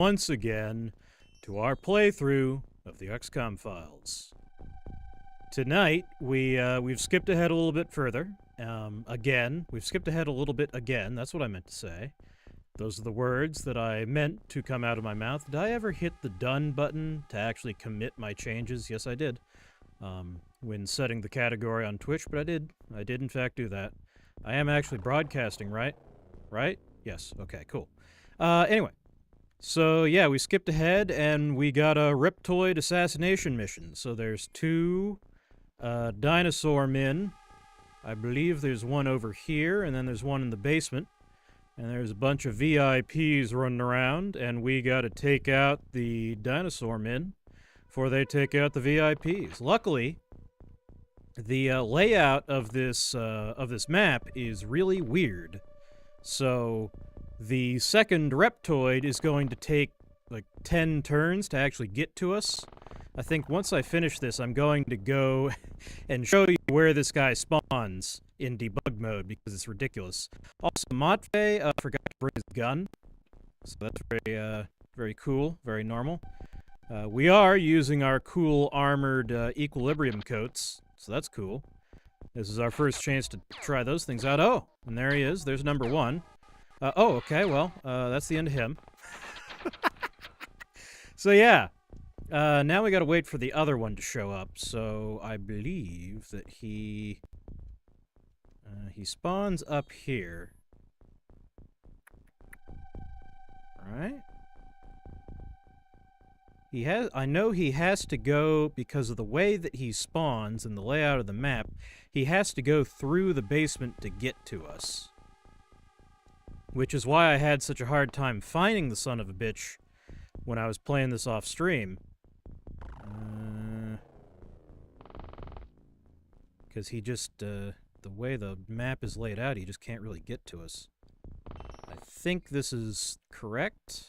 once again to our playthrough of the XCOM files. Tonight, we've skipped ahead a little bit further. We've skipped ahead a little bit again. That's what I meant to say. Those are the words that I meant to come out of my mouth. Did I ever hit the done button to actually commit my changes? Yes, I did. When setting the category on Twitch, but I did. I did, in fact, do that. I am actually broadcasting, right? Right? Yes. Okay, cool. Anyway. So, yeah, we skipped ahead, and we got a Reptoid assassination mission. So there's two dinosaur men. I believe there's one over here, and then there's one in the basement. And there's a bunch of VIPs running around, and we got to take out the dinosaur men before they take out the VIPs. Luckily, the layout of this map is really weird. So the second Reptoid is going to take like 10 turns to actually get to us. I think once I finish this, I'm going to go and show you where this guy spawns in debug mode because it's ridiculous. Also, Motfe forgot to bring his gun, so that's very cool, very normal. We are using our cool armored equilibrium coats, so that's cool. This is our first chance to try those things out. Oh, and there he is. There's number one. Oh, okay, well, that's the end of him. So, yeah. Now we gotta wait for the other one to show up, so I believe that he spawns up here. Right? I know he has to go, because of the way that he spawns and the layout of the map, he has to go through the basement to get to us. Which is why I had such a hard time finding the son of a bitch when I was playing this off stream. Because he just, the way the map is laid out, he just can't really get to us. I think this is correct.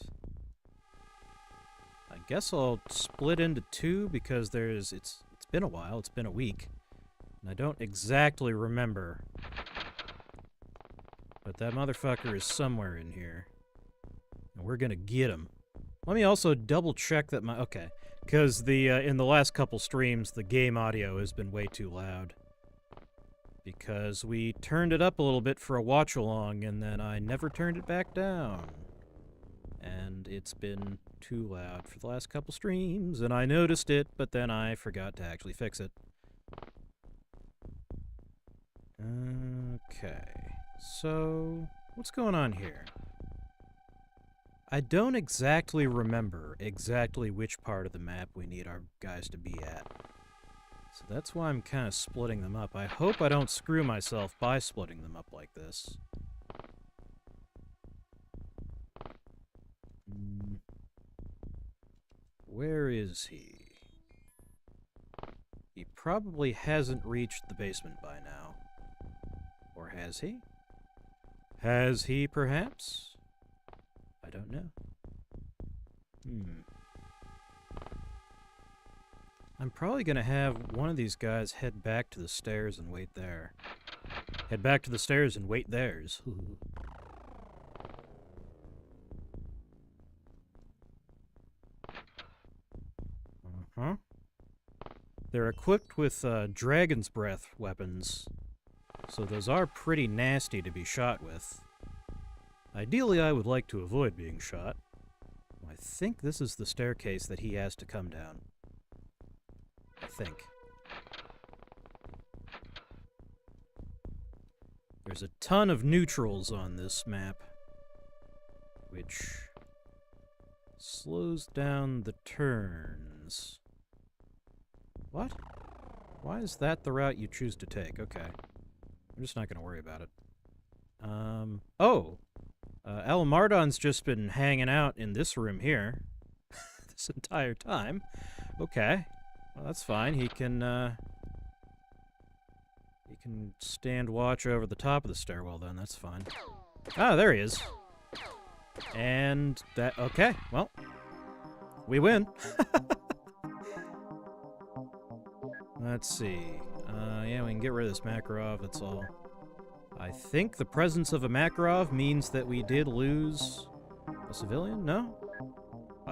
I guess I'll split into two because it's been a while, it's been a week. And I don't exactly remember. But that motherfucker is somewhere in here. And we're gonna get him. Let me also double check that okay. Because in the last couple streams, the game audio has been way too loud. Because we turned it up a little bit for a watch-along, and then I never turned it back down. And it's been too loud for the last couple streams, and I noticed it, but then I forgot to actually fix it. Okay, so what's going on here? I don't exactly remember exactly which part of the map we need our guys to be at. So that's why I'm kind of splitting them up. I hope I don't screw myself by splitting them up like this. Where is he? He probably hasn't reached the basement by now. Or has he? Has he, perhaps? I don't know. I'm probably gonna have one of these guys head back to the stairs and wait there. Head back to the stairs and wait theirs. They're equipped with Dragon's Breath weapons, so those are pretty nasty to be shot with. Ideally, I would like to avoid being shot. I think this is the staircase that he has to come down. I think. There's a ton of neutrals on this map, which slows down the turns. What? Why is that the route you choose to take? Okay. I'm just not going to worry about it. Oh! Alamardon's just been hanging out in this room here this entire time. Okay. Well, that's fine. He can stand watch over the top of the stairwell then. That's fine. Ah, there he is. And that... Okay, well. We win. Let's see. Yeah, we can get rid of this Makarov, that's all. I think the presence of a Makarov means that we did lose a civilian? No?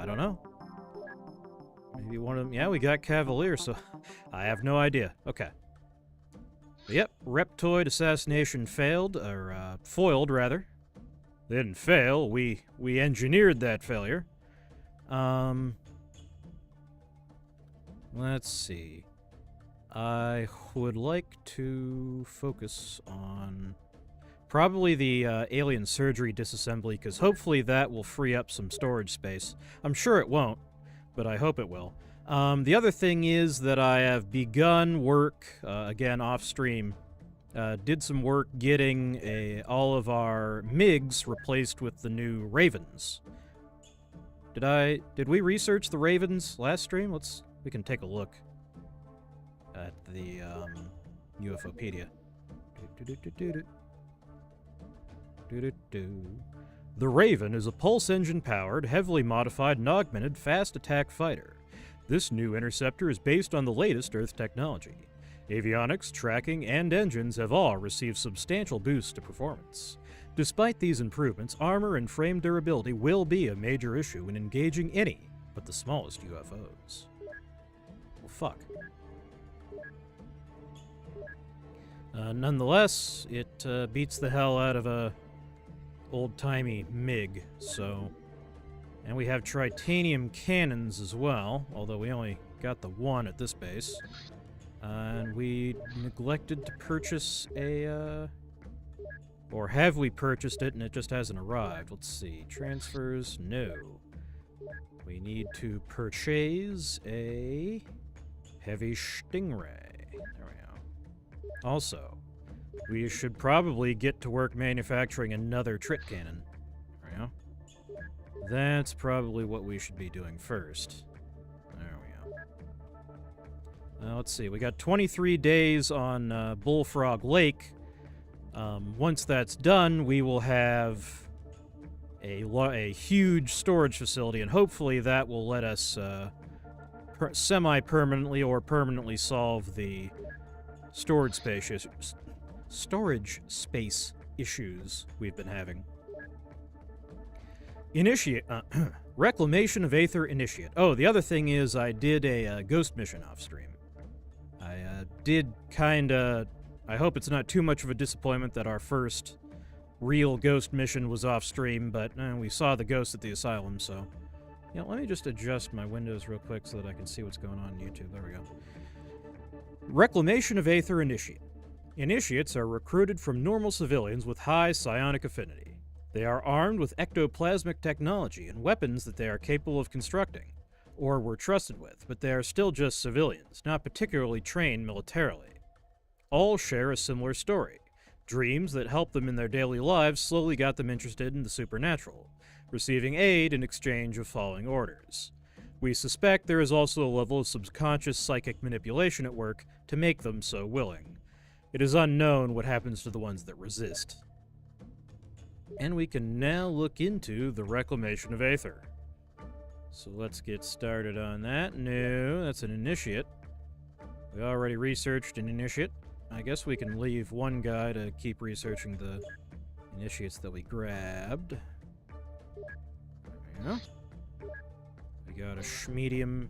I don't know. Maybe one of them. Yeah, we got Cavalier, so I have no idea. Okay. But yep, Reptoid assassination failed, or foiled, rather. They didn't fail. We engineered that failure. Let's see. I would like to focus on probably the alien surgery disassembly, because hopefully that will free up some storage space. I'm sure it won't, but I hope it will. The other thing is that I have begun work, again off-stream, did some work getting all of our MiGs replaced with the new Ravens. Did we research the Ravens last stream? We can take a look at the UFOpedia. The Raven is a pulse engine-powered, heavily modified and augmented fast attack fighter. This new interceptor is based on the latest Earth technology. Avionics, tracking, and engines have all received substantial boosts to performance. Despite these improvements, armor and frame durability will be a major issue when engaging any but the smallest UFOs. Well, fuck. Nonetheless, it beats the hell out of a old-timey MiG, so... And we have tritanium cannons as well, although we only got the one at this base. And we neglected to purchase a, or have we purchased it and it just hasn't arrived? Let's see. Transfers? No. We need to purchase a heavy Stingray. There we go. Also, we should probably get to work manufacturing another Trit cannon. There we go. That's probably what we should be doing first. There we go. Let's see. We got 23 days on Bullfrog Lake. Once that's done, we will have a huge storage facility, and hopefully that will let us semi-permanently or permanently solve the storage space issues we've been having. Reclamation of Aether Initiate. Oh, the other thing is I did a ghost mission off stream. I did kinda... I hope it's not too much of a disappointment that our first real ghost mission was off stream, but we saw the ghost at the asylum, so... Yeah, let me just adjust my windows real quick so that I can see what's going on YouTube. There we go. Reclamation of Aether Initiate. Initiates are recruited from normal civilians with high psionic affinity. They are armed with ectoplasmic technology and weapons that they are capable of constructing, or were trusted with, but they are still just civilians, not particularly trained militarily. All share a similar story. Dreams that helped them in their daily lives slowly got them interested in the supernatural, receiving aid in exchange of following orders. We suspect there is also a level of subconscious psychic manipulation at work to make them so willing. It is unknown what happens to the ones that resist. And we can now look into the reclamation of Aether. So let's get started on that. No, that's an initiate. We already researched an initiate. I guess we can leave one guy to keep researching the initiates that we grabbed. There we go. We got a Schmedium.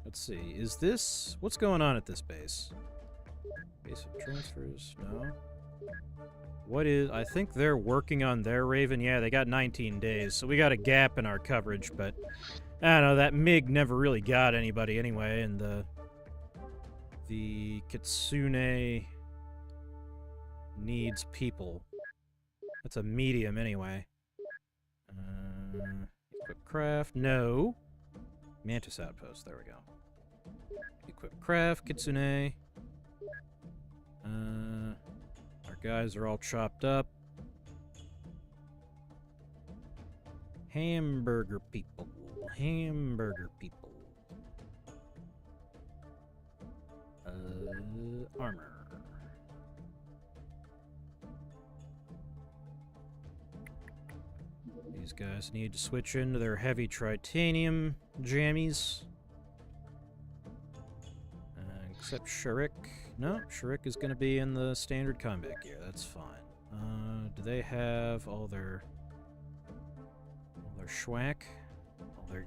Let's see, is this... What's going on at this base? Base of transfers? No. What is... I think they're working on their Raven. Yeah, they got 19 days, so we got a gap in our coverage, but... I don't know, that MiG never really got anybody anyway, and the Kitsune needs people. That's a medium anyway. Equip craft, no. Mantis outpost, there we go. Equip craft, Kitsune. Our guys are all chopped up. Hamburger people. Hamburger people. Armor. These guys need to switch into their heavy tritanium jammies. Except Sharik. No, Sharik is going to be in the standard combat gear. That's fine. Do they have all their schwack? All their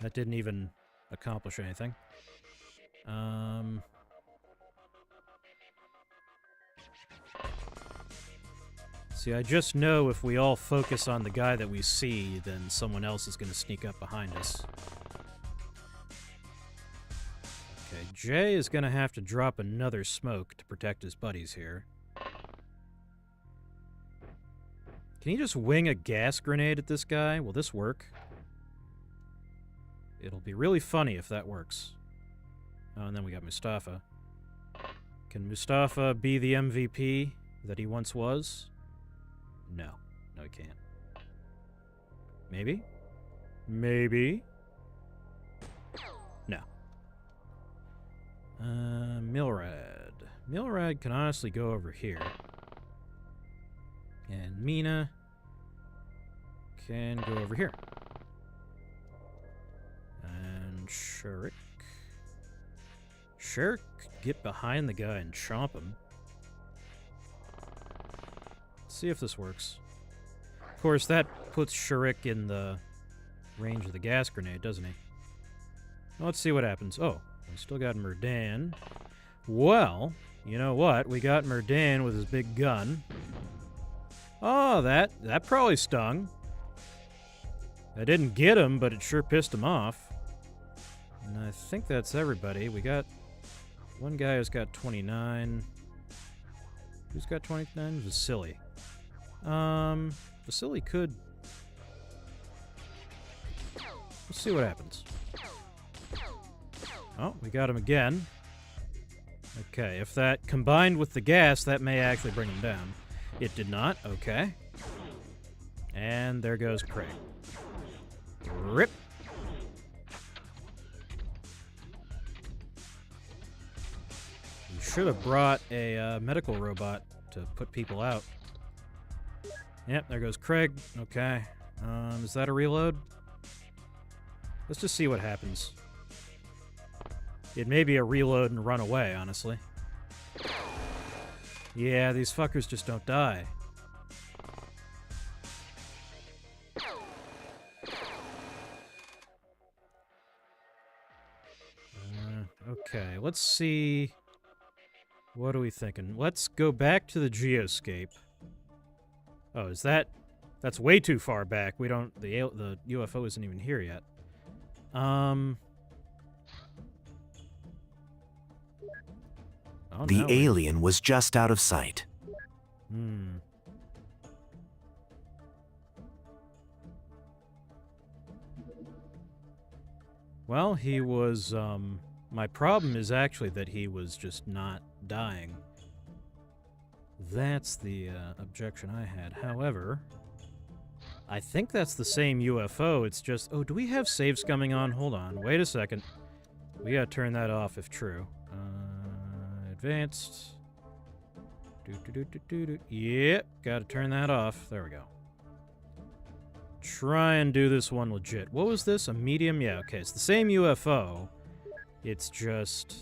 That didn't even accomplish anything. See, I just know if we all focus on the guy that we see, then someone else is going to sneak up behind us. Okay, Jay is going to have to drop another smoke to protect his buddies here. Can he just wing a gas grenade at this guy? Will this work? It'll be really funny if that works. Oh, and then we got Mustafa. Can Mustafa be the MVP that he once was? No. No, he can't. Maybe? Maybe? No. Milrad. Milrad can honestly go over here. And Mina can go over here. And Shurik. Shurik could get behind the guy and chomp him. Let's see if this works. Of course, that puts Shurik in the range of the gas grenade, doesn't he? Let's see what happens. Oh, we still got Murdan. Well, you know what? We got Murdan with his big gun. Oh, that probably stung. That didn't get him, but it sure pissed him off. And I think that's everybody. We got one guy who's got 29. Who's got 29? Vasily. Vasily could... Let's see what happens. Oh, we got him again. Okay, if that combined with the gas, that may actually bring him down. It did not. Okay. And there goes Craig. Rip. We should have brought a medical robot to put people out. Yep, there goes Craig. Okay. Is that a reload? Let's just see what happens. It may be a reload and run away, honestly. Yeah, these fuckers just don't die. Okay, let's see. What are we thinking? Let's go back to the geoscape. Oh, is that... That's way too far back. We don't... The UFO isn't even here yet. Oh, The alien was just out of sight. Well, he was, my problem is actually that he was just not dying. That's the, objection I had. However, I think that's the same UFO, it's just... Oh, do we have save scumming on? Hold on, wait a second. We gotta turn that off if true. Advanced. Yep, gotta turn that off. There we go. Try and do this one legit. What was this? A medium? Yeah, okay. It's the same UFO. It's just...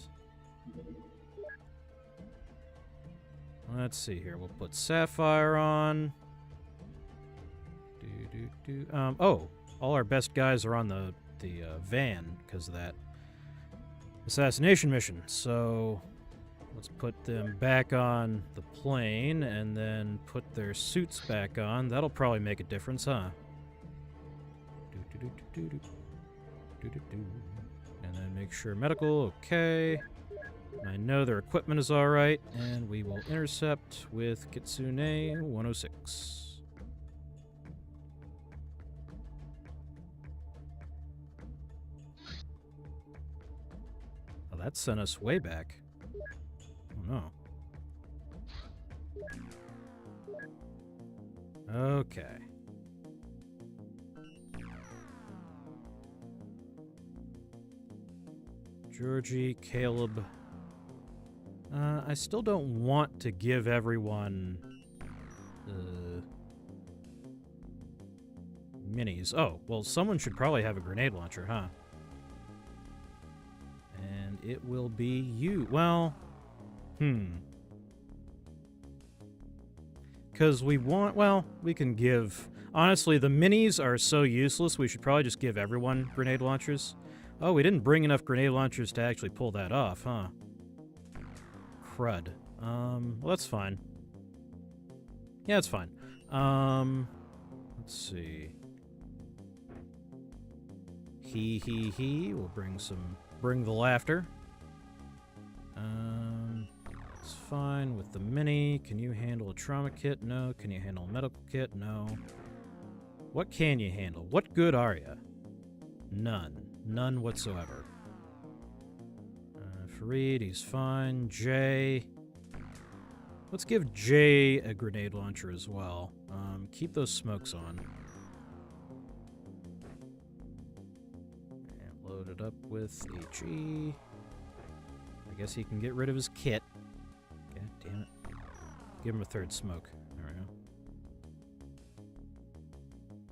Let's see here. We'll put Sapphire on. Oh, all our best guys are on the van because of that assassination mission. So... Let's put them back on the plane and then put their suits back on. That'll probably make a difference, huh? And then make sure medical, okay. I know their equipment is alright, and we will intercept with Kitsune 106. Oh, that sent us way back. No. Okay. Georgie, Caleb. I still don't want to give everyone minis. Oh, well, someone should probably have a grenade launcher, huh? And it will be you. Well... Because we want... Well, we can give... Honestly, the minis are so useless, we should probably just give everyone grenade launchers. Oh, we didn't bring enough grenade launchers to actually pull that off, huh? Crud. Well, that's fine. Yeah, it's fine. Let's see. We'll bring the laughter. It's fine with the mini. Can you handle a trauma kit? No. Can you handle a medical kit? No. What can you handle? What good are you? None. None whatsoever. Fareed, he's fine. Jay. Let's give Jay a grenade launcher as well. Keep those smokes on. And load it up with HE. I guess he can get rid of his kit. God damn it. Give him a third smoke. There we go.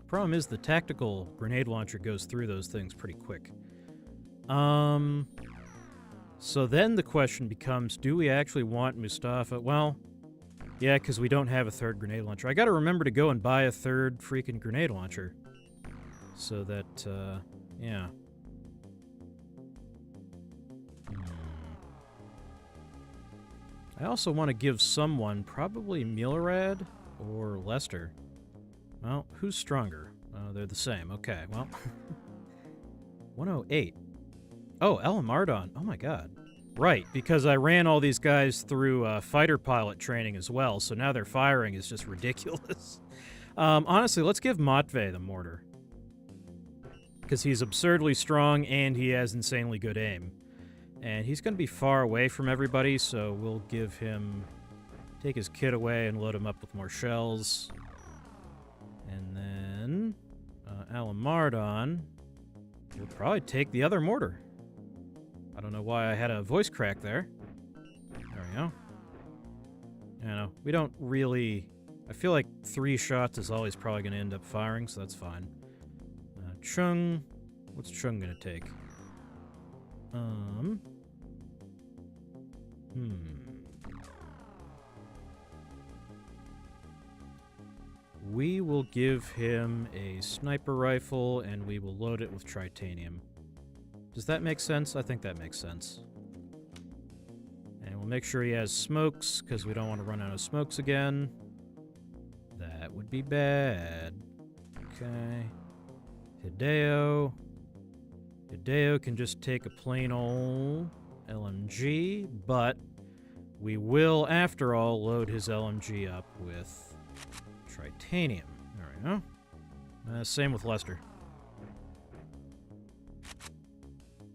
Problem is the tactical grenade launcher goes through those things pretty quick. So then the question becomes, do we actually want Mustafa? Well, yeah, because we don't have a third grenade launcher. I gotta remember to go and buy a third freaking grenade launcher. So that, yeah. I also want to give someone, probably Milorad or Lester. Well, who's stronger? They're the same. Okay, well. 108. Oh, Alamardon. Oh my god. Right, because I ran all these guys through fighter pilot training as well, so now their firing is just ridiculous. Honestly, let's give Matvey the mortar. Because he's absurdly strong and he has insanely good aim. And he's going to be far away from everybody, so we'll give him... take his kit away and load him up with more shells. And then... Alamardon will probably take the other mortar. I don't know why I had a voice crack there. There we go. You know, we don't really... I feel like 3 shots is always probably going to end up firing, so that's fine. Chung... What's Chung going to take? We will give him a sniper rifle, and we will load it with tritanium. Does that make sense? I think that makes sense. And we'll make sure he has smokes, because we don't want to run out of smokes again. That would be bad. Okay. Hideo. Hideo can just take a plain old LMG, but we will, after all, load his LMG up with tritanium. There we go. Same with Lester.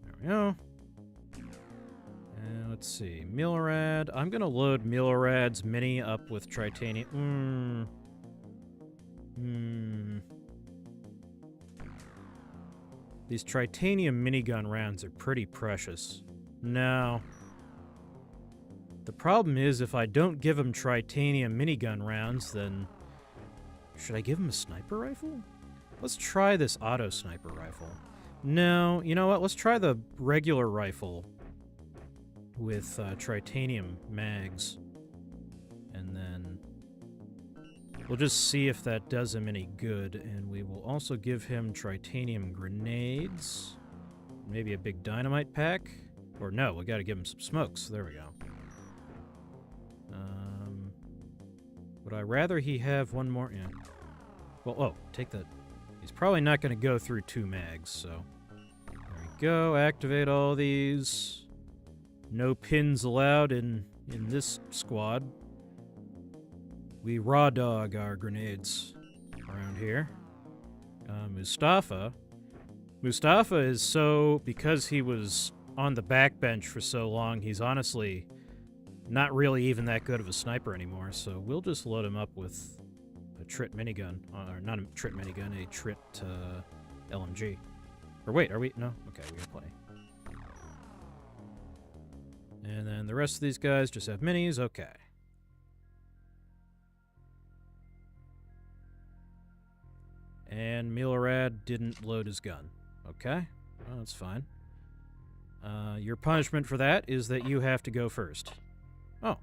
There we go. And let's see. Milorad. I'm going to load Milorad's mini up with tritanium. These tritanium minigun rounds are pretty precious. No. The problem is, if I don't give him tritanium minigun rounds, then... should I give him a sniper rifle? Let's try this auto sniper rifle. No, you know what? Let's try the regular rifle with tritanium mags. And then we'll just see if that does him any good. And we will also give him tritanium grenades. Maybe a big dynamite pack. Or no, we gotta give him some smokes. There we go. Would I rather he have one more? Yeah. Well, oh, take that. He's probably not going to go through 2 mags, so... there we go. Activate all these. No pins allowed in this squad. We raw dog our grenades around here. Mustafa. Mustafa is so... because he was on the backbench for so long, he's honestly not really even that good of a sniper anymore, so we'll just load him up with a Trit minigun. Or not a Trit minigun, a Trit LMG. Or wait, are we? No? Okay, we gotta play. And then the rest of these guys just have minis. Okay. And Milorad didn't load his gun. Okay, well, that's fine. Your punishment for that is that you have to go first. Oh.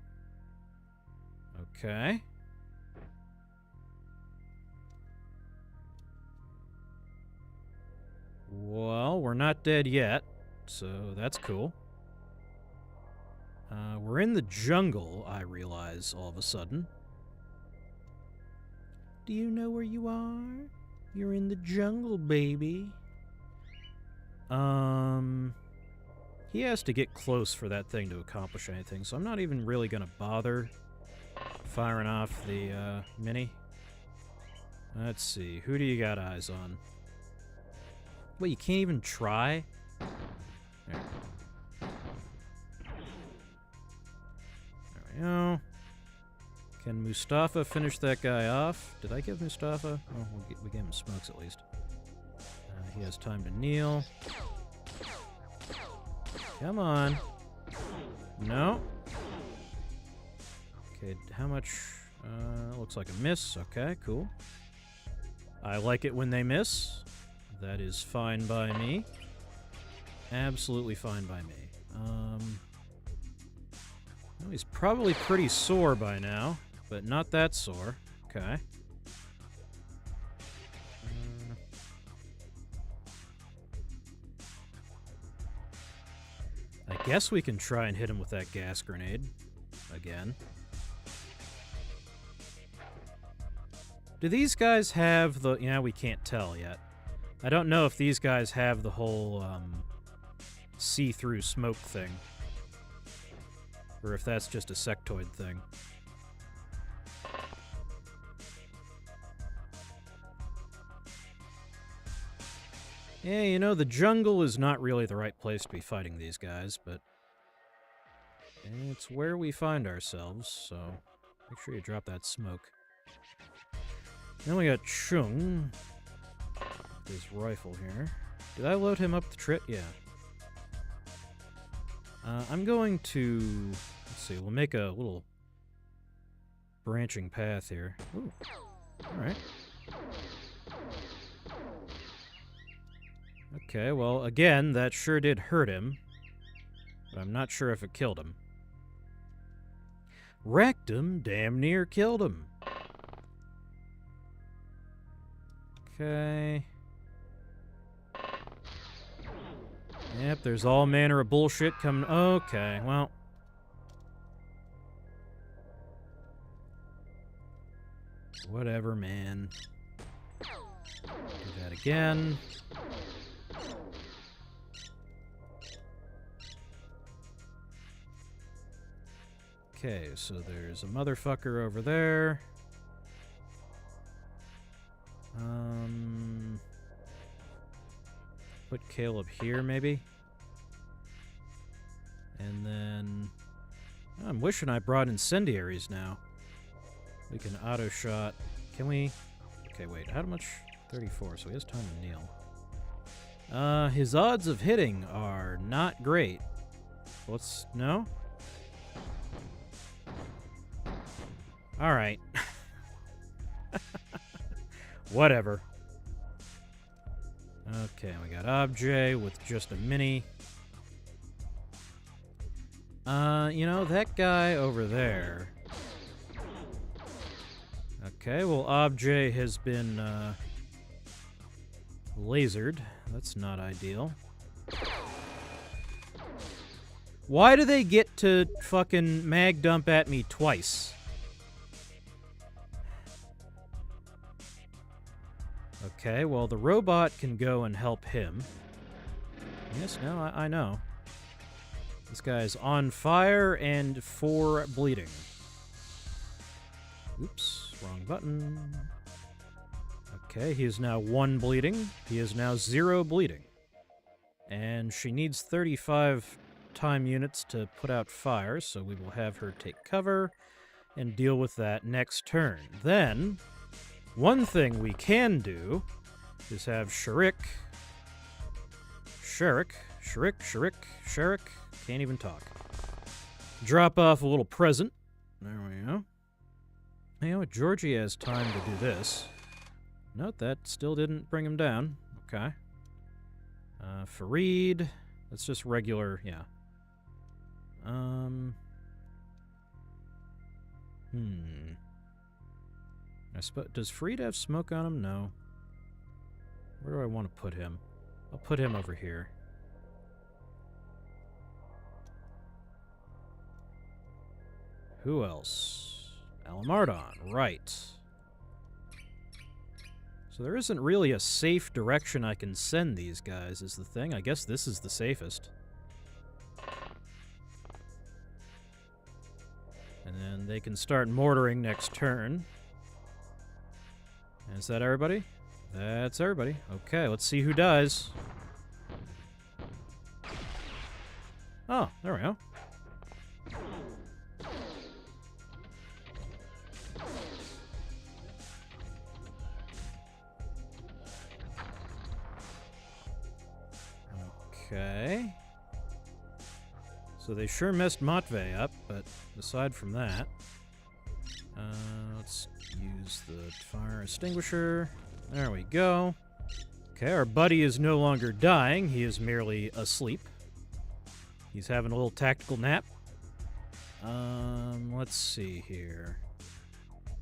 Okay. Well, we're not dead yet, so that's cool. We're in the jungle, I realize, all of a sudden. Do you know where you are? You're in the jungle, baby. He has to get close for that thing to accomplish anything, so I'm not even really gonna bother firing off the, mini. Let's see, who do you got eyes on? Wait, you can't even try? There. There we go. Can Mustafa finish that guy off? Did I give Mustafa? Oh, we gave him smokes at least. He has time to kneel. Come on. No. Okay, how much? Looks like a miss. Okay, cool. I like it when they miss. That is fine by me. Absolutely fine by me. Well, he's probably pretty sore by now, but not that sore. Okay. I guess we can try and hit him with that gas grenade. Again. Do these guys have the... Yeah, we can't tell yet. I don't know if these guys have the whole, see-through smoke thing. Or if that's just a sectoid thing. Yeah, you know, the jungle is not really the right place to be fighting these guys, but it's where we find ourselves, so make sure you drop that smoke. Then we got Chung. His rifle here. Did I load him up the trip? Yeah. I'm going to... Let's see, we'll make a little branching path here. Ooh. Alright. Okay, well, again, that sure did hurt him. But I'm not sure if it killed him. Wrecked him, damn near killed him. Okay. Yep, there's all manner of bullshit coming. Okay, well. Whatever, man. Do that again. Okay, so there's a motherfucker over there. Put Caleb here, maybe? And then... I'm wishing I brought incendiaries now. We can auto-shot. Can we... Okay, wait, how much? 34, so he has time to kneel. His odds of hitting are not great. Let's... No? Alright. Whatever. Okay, we got Obj with just a mini. You know, that guy over there... Okay, well, Obj has been, lasered. That's not ideal. Why do they get to fucking mag dump at me twice? Okay, well, the robot can go and help him. Yes, no, I know. This guy's on fire and 4 bleeding. Oops, wrong button. Okay, he is now 1 bleeding. He is now 0 bleeding. And she needs 35 time units to put out fire, so we will have her take cover and deal with that next turn. Then... one thing we can do is have Sharik, can't even talk. Drop off a little present. There we go. You know what, Georgie has time to do this. Note that still didn't bring him down. Okay. Fareed, that's just regular, yeah. Does Fareed have smoke on him? No. Where do I want to put him? I'll put him over here. Who else? Alamardon, right. So there isn't really a safe direction I can send these guys, is the thing. I guess this is the safest. And then they can start mortaring next turn. Is that everybody? That's everybody. Okay, let's see who dies. Oh, there we go. Okay. So they sure messed Matvey up, but aside from that, let's use the fire extinguisher. There we go. Okay, our buddy is no longer dying. He is merely asleep. He's having a little tactical nap. Let's see here.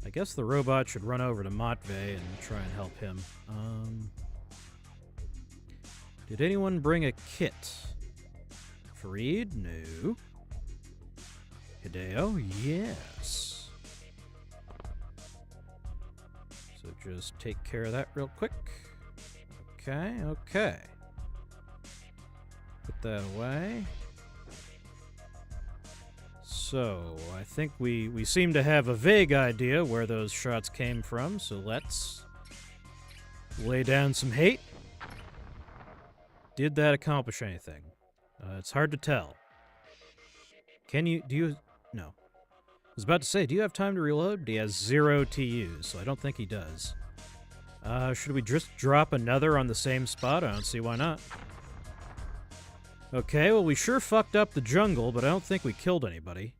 I guess the robot should run over to Matvey and try and help him. Did anyone bring a kit? Farid? No. Hideo? Yes. So just take care of that real quick. Okay, okay. Put that away. So, I think we seem to have a vague idea where those shots came from, so let's lay down some hate. Did that accomplish anything? It's hard to tell. No. I was about to say, do you have time to reload? But he has 0 to use, so I don't think he does. Should we just drop another on the same spot? I don't see why not. Okay, well, we sure fucked up the jungle, but I don't think we killed anybody.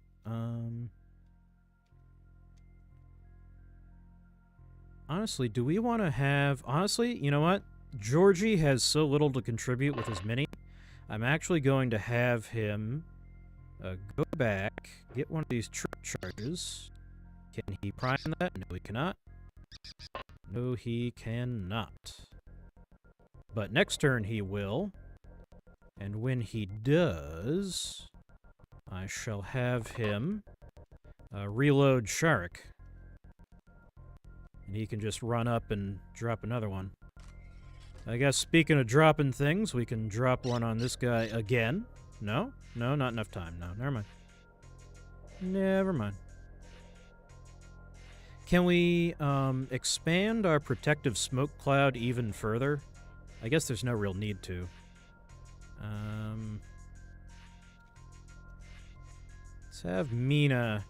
Honestly, do we want to have... Honestly, you know what? Georgie has so little to contribute with his mini. I'm actually going to have him go back, get one of these trip charges. Can he prime that? No, he cannot. No, he cannot. But next turn he will. And when he does, I shall have him reload Sharik. And he can just run up and drop another one. I guess speaking of dropping things, we can drop one on this guy again. No? No, not enough time. No, never mind. Never mind. Can we expand our protective smoke cloud even further? I guess there's no real need to. Let's have Mina...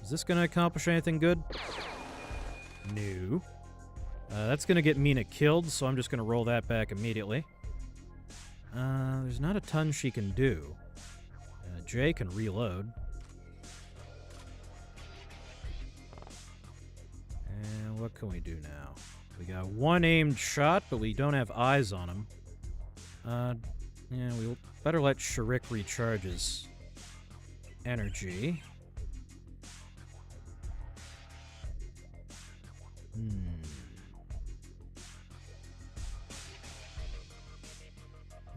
Is this going to accomplish anything good? No. That's going to get Mina killed, so I'm just going to roll that back immediately. There's not a ton she can do. Jay can reload. And what can we do now? We got one aimed shot, but we don't have eyes on him. Yeah, we'll better let Sharik recharge his energy.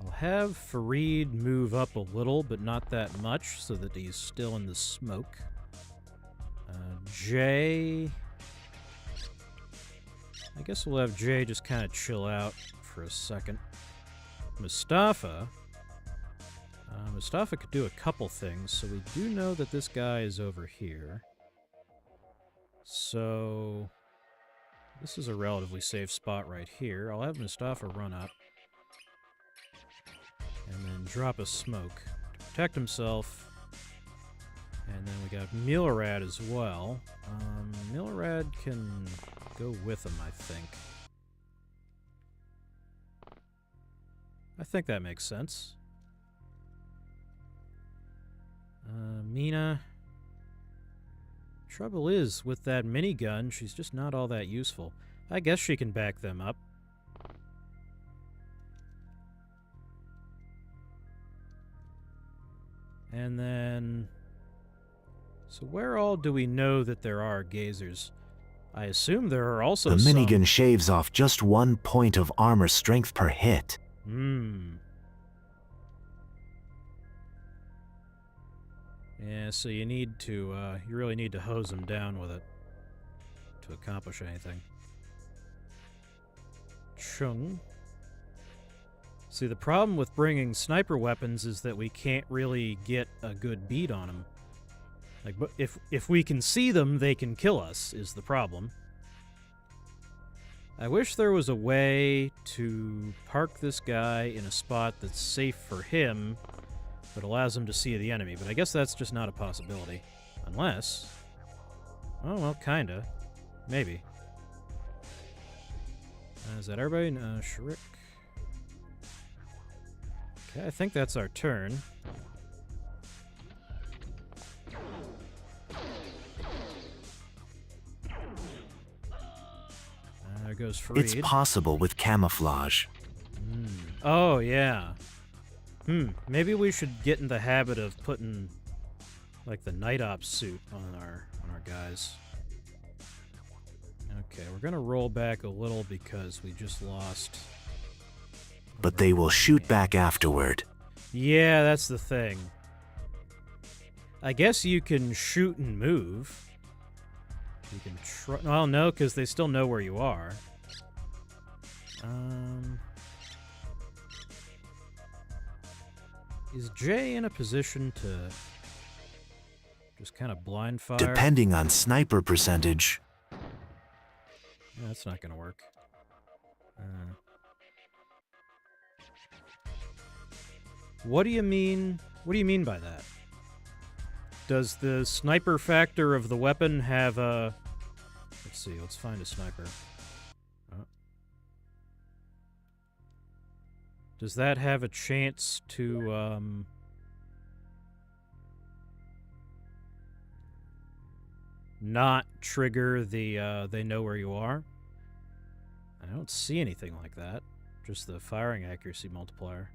I'll have Farid move up a little, but not that much, so that he's still in the smoke. Jay... I guess we'll have Jay just kind of chill out for a second. Mustafa... Mustafa could do a couple things, so we do know that this guy is over here. So... this is a relatively safe spot right here. I'll have Mustafa run up. And then drop a smoke to protect himself. And then we got Milorad as well. Milorad can go with him, I think. I think that makes sense. Mina... Trouble is, with that minigun, she's just not all that useful. I guess she can back them up. And then... So where all do we know that there are gazers? I assume there are also The some... minigun shaves off just 1 point of armor strength per hit. Yeah, so you need to, you really need to hose them down with it to accomplish anything. Chung. See, the problem with bringing sniper weapons is that we can't really get a good beat on them. Like, but if we can see them, they can kill us, is the problem. I wish there was a way to park this guy in a spot that's safe for him, but allows him to see the enemy. But I guess that's just not a possibility. Unless... Oh, well, kinda. Maybe. Is that everybody? Shrik. Okay, I think that's our turn. There goes Fareed. It's possible with camouflage. Oh, yeah. Maybe we should get in the habit of putting, like, the Night Ops suit on our guys. Okay, we're gonna roll back a little because we just lost... But they will shoot back afterward. Yeah, that's the thing. I guess you can shoot and move. You can try... Well, no, because they still know where you are. Is Jay in a position to just kind of blind fire? Depending on sniper percentage. Yeah, that's not going to work. What do you mean? What do you mean by that? Does the sniper factor of the weapon have a... Let's see, let's find a sniper. Oh. Does that have a chance to, not trigger the, they know where you are? I don't see anything like that. Just the firing accuracy multiplier.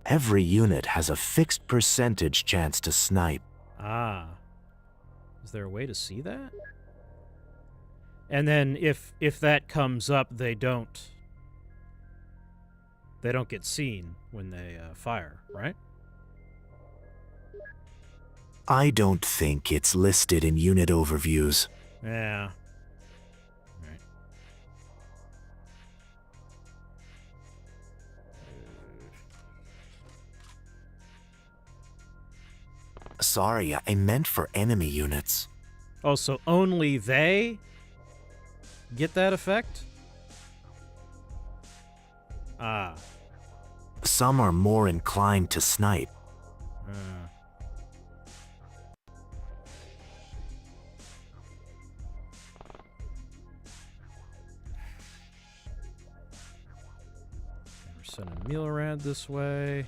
Every unit has a fixed percentage chance to snipe. Ah. Is there a way to see that? And then if that comes up, they don't get seen when they fire, right? I don't think it's listed in unit overviews. Yeah. Right. Sorry, I meant for enemy units. Oh, so only they get that effect? Ah. Some are more inclined to snipe. We're sending Milorad this way.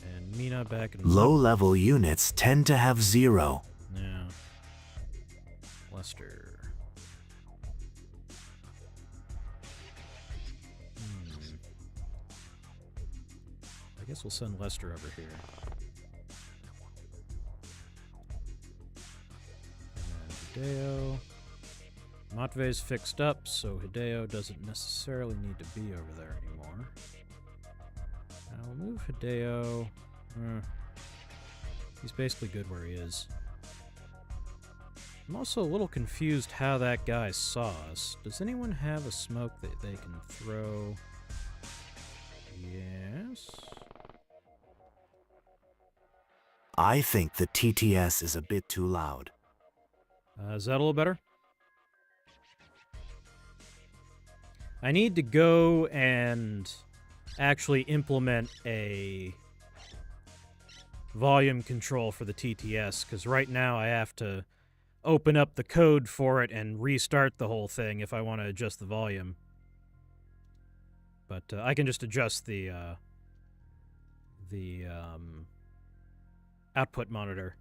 And Mina back in... Low-level units tend to have 0. Yeah. Lester. I guess we'll send Lester over here. And Hideo. Matve's fixed up, so Hideo doesn't necessarily need to be over there anymore. I'll move Hideo. He's basically good where he is. I'm also a little confused how that guy saw us. Does anyone have a smoke that they can throw? Yes. I think the TTS is a bit too loud. Is that a little better? I need to go and actually implement a volume control for the TTS, because right now I have to open up the code for it and restart the whole thing if I want to adjust the volume. But I can just adjust the output monitor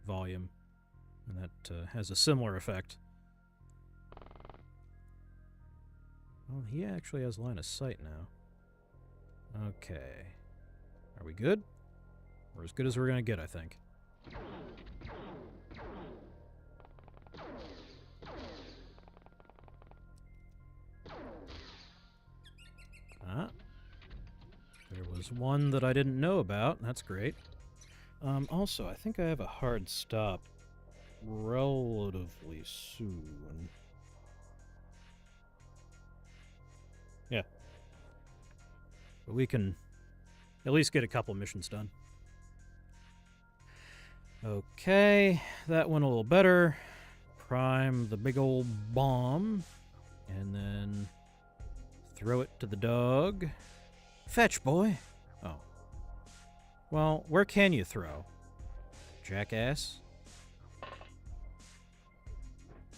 volume, and that has a similar effect. Well, he actually has line of sight now. Okay. Are we good? We're as good as we're gonna get, I think. Ah. There was one that I didn't know about. That's great. Also, I think I have a hard stop relatively soon. Yeah. But we can at least get a couple missions done. Okay, that went a little better. Prime the big old bomb. And then throw it to the dog. Fetch, boy. Oh. Well, where can you throw? Jackass.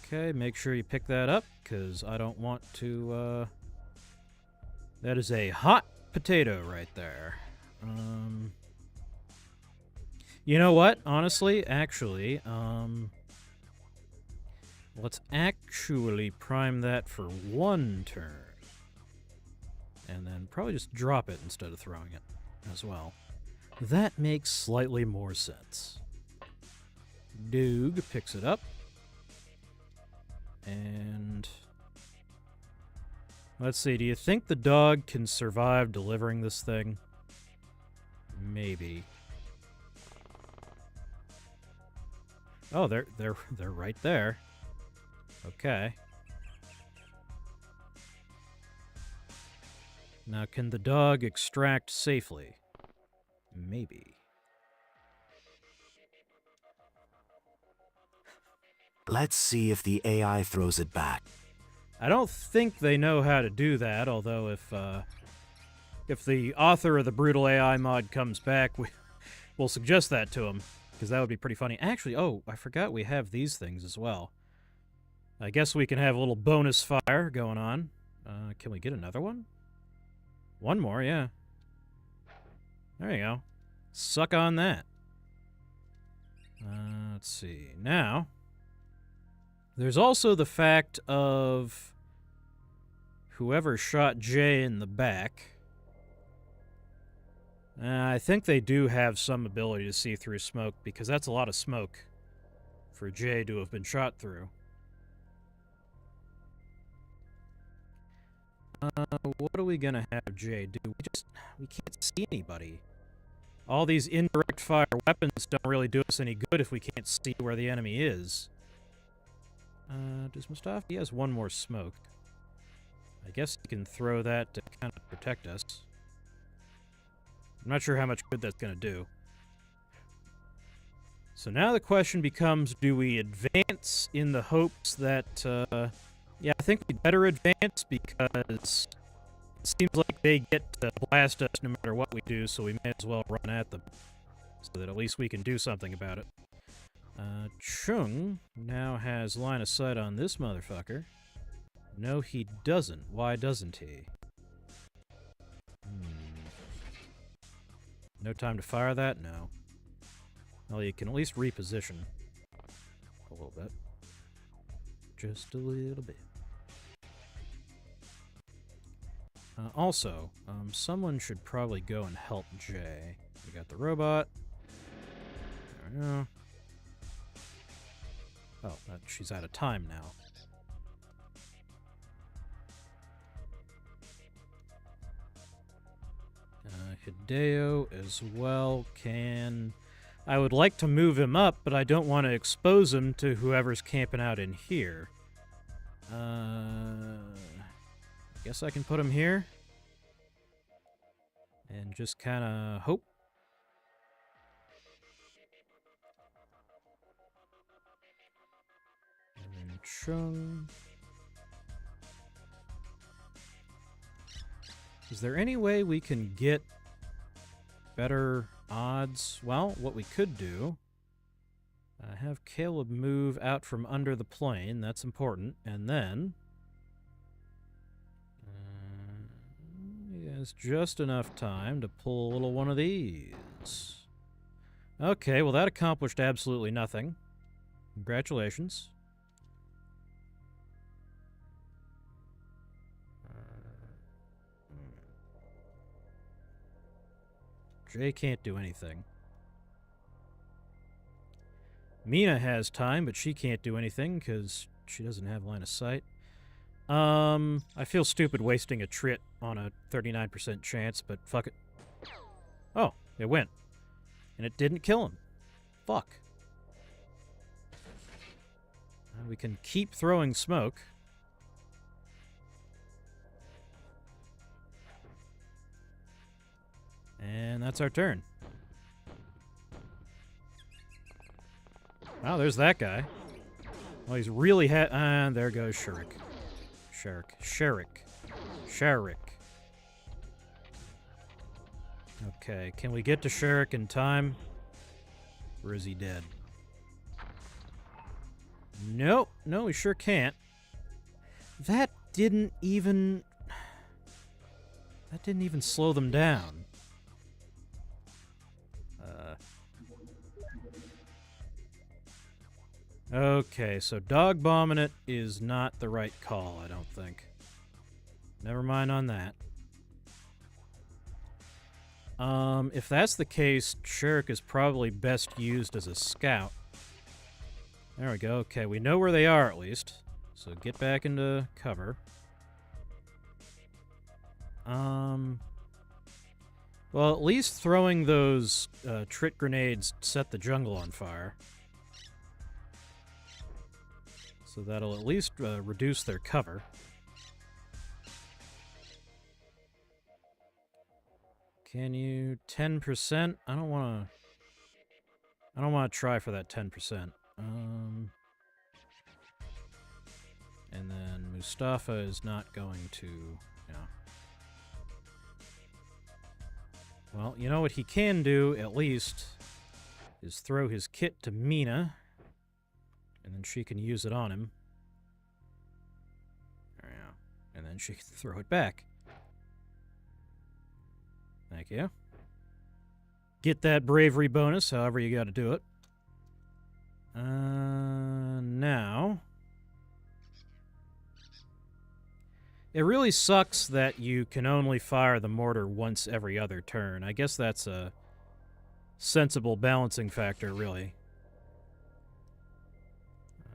Okay, make sure you pick that up, because I don't want to, That is a hot potato right there. You know what? Honestly, actually, let's actually prime that for one turn. And then probably just drop it instead of throwing it as well. That makes slightly more sense. Doog picks it up. And let's see, do you think the dog can survive delivering this thing? Maybe. Oh, they're right there. Okay. Now, can the dog extract safely? Maybe. Let's see if the AI throws it back. I don't think they know how to do that, although if the author of the Brutal AI mod comes back, we'll suggest that to him, because that would be pretty funny. Actually, oh, I forgot we have these things as well. I guess we can have a little bonus fire going on. Can we get another one? One more, yeah. There you go. Suck on that. Let's see. Now, there's also the fact of whoever shot Jay in the back. I think they do have some ability to see through smoke, because that's a lot of smoke for Jay to have been shot through. What are we gonna have Jay do? We can't see anybody. All these indirect fire weapons don't really do us any good if we can't see where the enemy is. Does Mustafa? He has one more smoke. I guess he can throw that to kind of protect us. I'm not sure how much good that's gonna do. So now the question becomes, do we advance in the hopes that, yeah, I think we better advance, because it seems like they get to blast us no matter what we do, so we may as well run at them, so that at least we can do something about it. Chung now has line of sight on this motherfucker. No, he doesn't. Why doesn't he? No time to fire that? No. Well, you can at least reposition a little bit. Just a little bit. Also, someone should probably go and help Jay. We got the robot. There we go. Oh, she's out of time now. Hideo as well can... I would like to move him up, but I don't want to expose him to whoever's camping out in here. I guess I can put him here. And just kind of hope. And then Chung. Is there any way we can get better odds? Well, what we could do, have Caleb move out from under the plane. That's important. And then he has just enough time to pull a little one of these. Okay, well that accomplished absolutely nothing. Congratulations. Jay can't do anything. Mina has time, but she can't do anything because she doesn't have line of sight. I feel stupid wasting a trit on a 39% chance, but fuck it. Oh, it went. And it didn't kill him. Fuck. We can keep throwing smoke. And that's our turn. Wow, there's that guy. Well, he's really and there goes Shurik. Sharik. Okay, can we get to Sharik in time? Or is he dead? Nope. No, we sure can't. That didn't even slow them down. Okay, so dog bombing it is not the right call, I don't think. Never mind on that. If that's the case, Shurik is probably best used as a scout. There we go. Okay, we know where they are at least. So get back into cover. Well, at least throwing those trit grenades set the jungle on fire. So that'll at least reduce their cover. Can you 10%? I don't want to try for that 10%. And then Mustafa is not going to, Well, you know what he can do, at least, is throw his kit to Mina, and then she can use it on him. And then she can throw it back. Thank you. Get that bravery bonus, however you gotta do it. Now... It really sucks that you can only fire the mortar once every other turn. I guess that's a sensible balancing factor, really.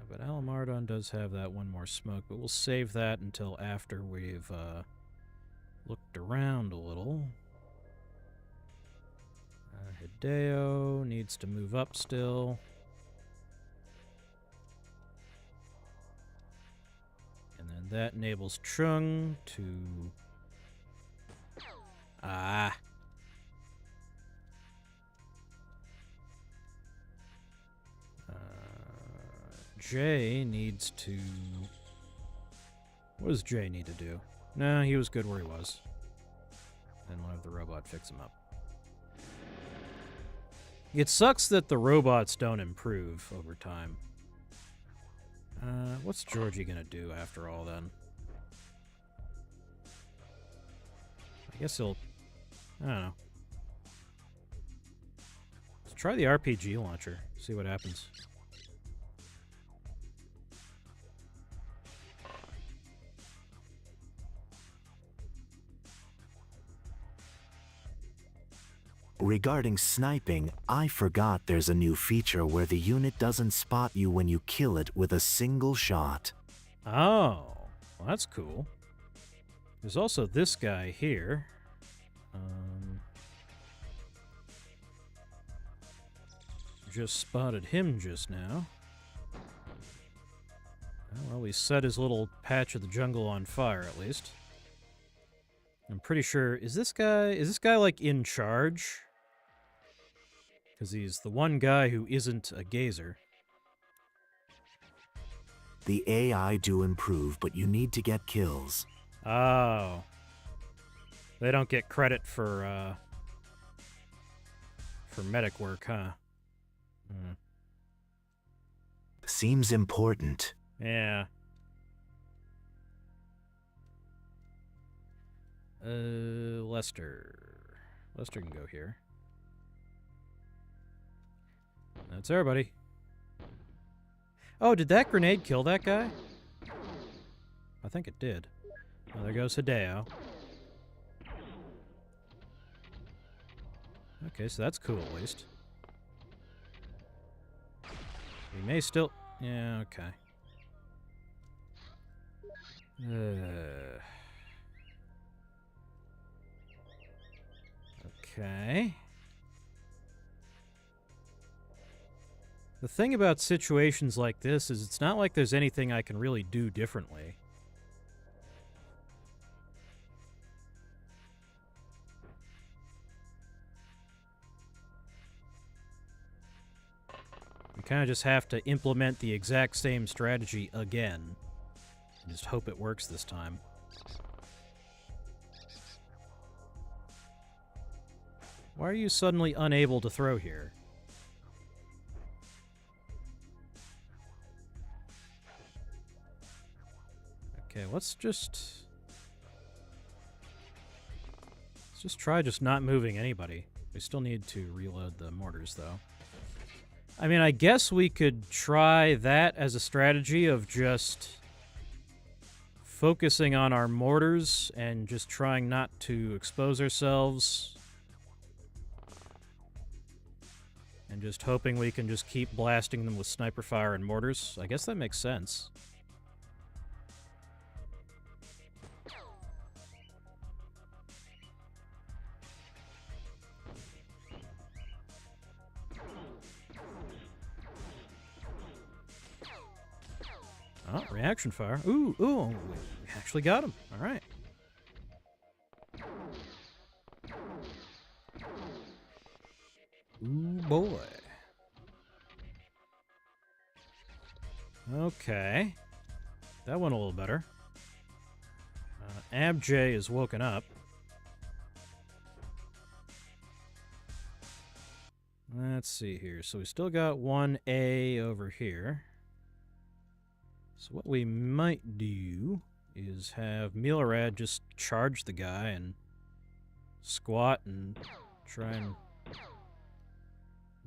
But Alamardon does have that one more smoke, but we'll save that until after we've looked around a little. Hideo needs to move up still. And then that enables Chung to... Jay needs to... What does Jay need to do? Nah, he was good where he was. Then we'll have the robot fix him up. It sucks that the robots don't improve over time. What's Georgie gonna do after all, then? I guess he'll... I don't know. Let's try the RPG launcher, see what happens. Regarding sniping, I forgot there's a new feature where the unit doesn't spot you when you kill it with a single shot. Oh, well, that's cool. There's also this guy here. Just spotted him just now. Well, we set his little patch of the jungle on fire, at least. I'm pretty sure... Is this guy, like, in charge? Because he's the one guy who isn't a gazer. The AI do improve, but you need to get kills. Oh. They don't get credit for medic work, huh? Seems important. Yeah. Lester. Lester can go here. That's everybody. Oh, did that grenade kill that guy? I think it did. Oh, there goes Hideo. Okay, so that's cool at least. We may still... Yeah, okay. Okay. The thing about situations like this is it's not like there's anything I can really do differently. We kind of just have to implement the exact same strategy again. And just hope it works this time. Why are you suddenly unable to throw here? Okay, let's just try just not moving anybody. We still need to reload the mortars, though. I mean, I guess we could try that as a strategy of just focusing on our mortars and just trying not to expose ourselves. And just hoping we can just keep blasting them with sniper fire and mortars. I guess that makes sense. Oh, reaction fire. Ooh, we actually got him. All right. Ooh, boy. Okay. That went a little better. AbJ is woken up. Let's see here. So we still got 1A over here. So what we might do is have Milorad just charge the guy and squat and try and...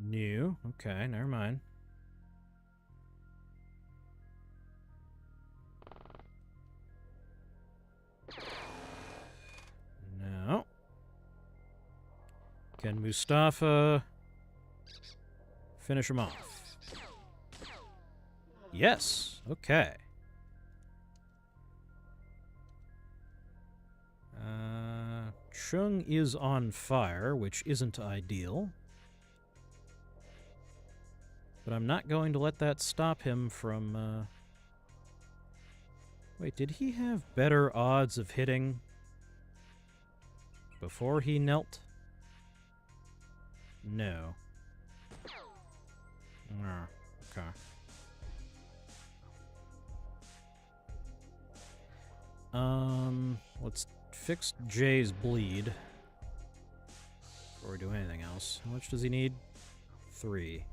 New. Okay, never mind. No. Can Mustafa finish him off? Yes. Okay. Chung is on fire, which isn't ideal. But I'm not going to let that stop him from, Wait, did he have better odds of hitting before he knelt? No. Okay. Let's fix Jay's bleed before we do anything else. How much does he need? 3.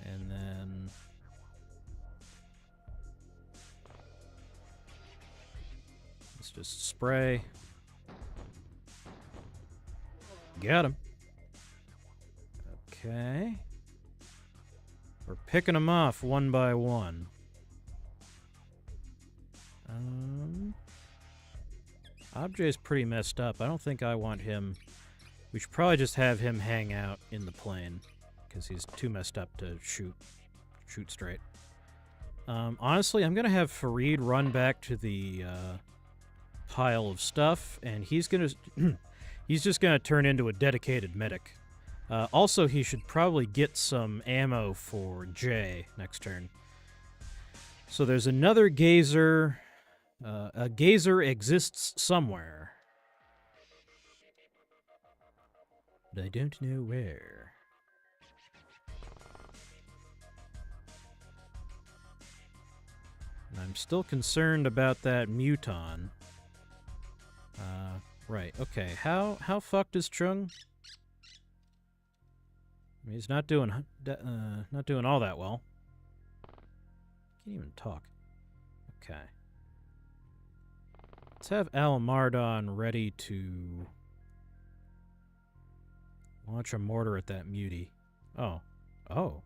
And then... let's just spray. Got him. Okay. We're picking them off one by one. Obj's pretty messed up. I don't think I want him... We should probably just have him hang out in the plane, because he's too messed up to shoot straight. Honestly, I'm going to have Farid run back to the pile of stuff, and he's going to... he's just going to turn into a dedicated medic. Also, he should probably get some ammo for Jay next turn. So there's another gazer. A gazer exists somewhere. But I don't know where. And I'm still concerned about that Muton. Right, okay. How fucked is Chung? I mean, he's not doing all that well. Can't even talk. Okay. Let's have Alamardon ready to launch a mortar at that mutie. Oh. Oh.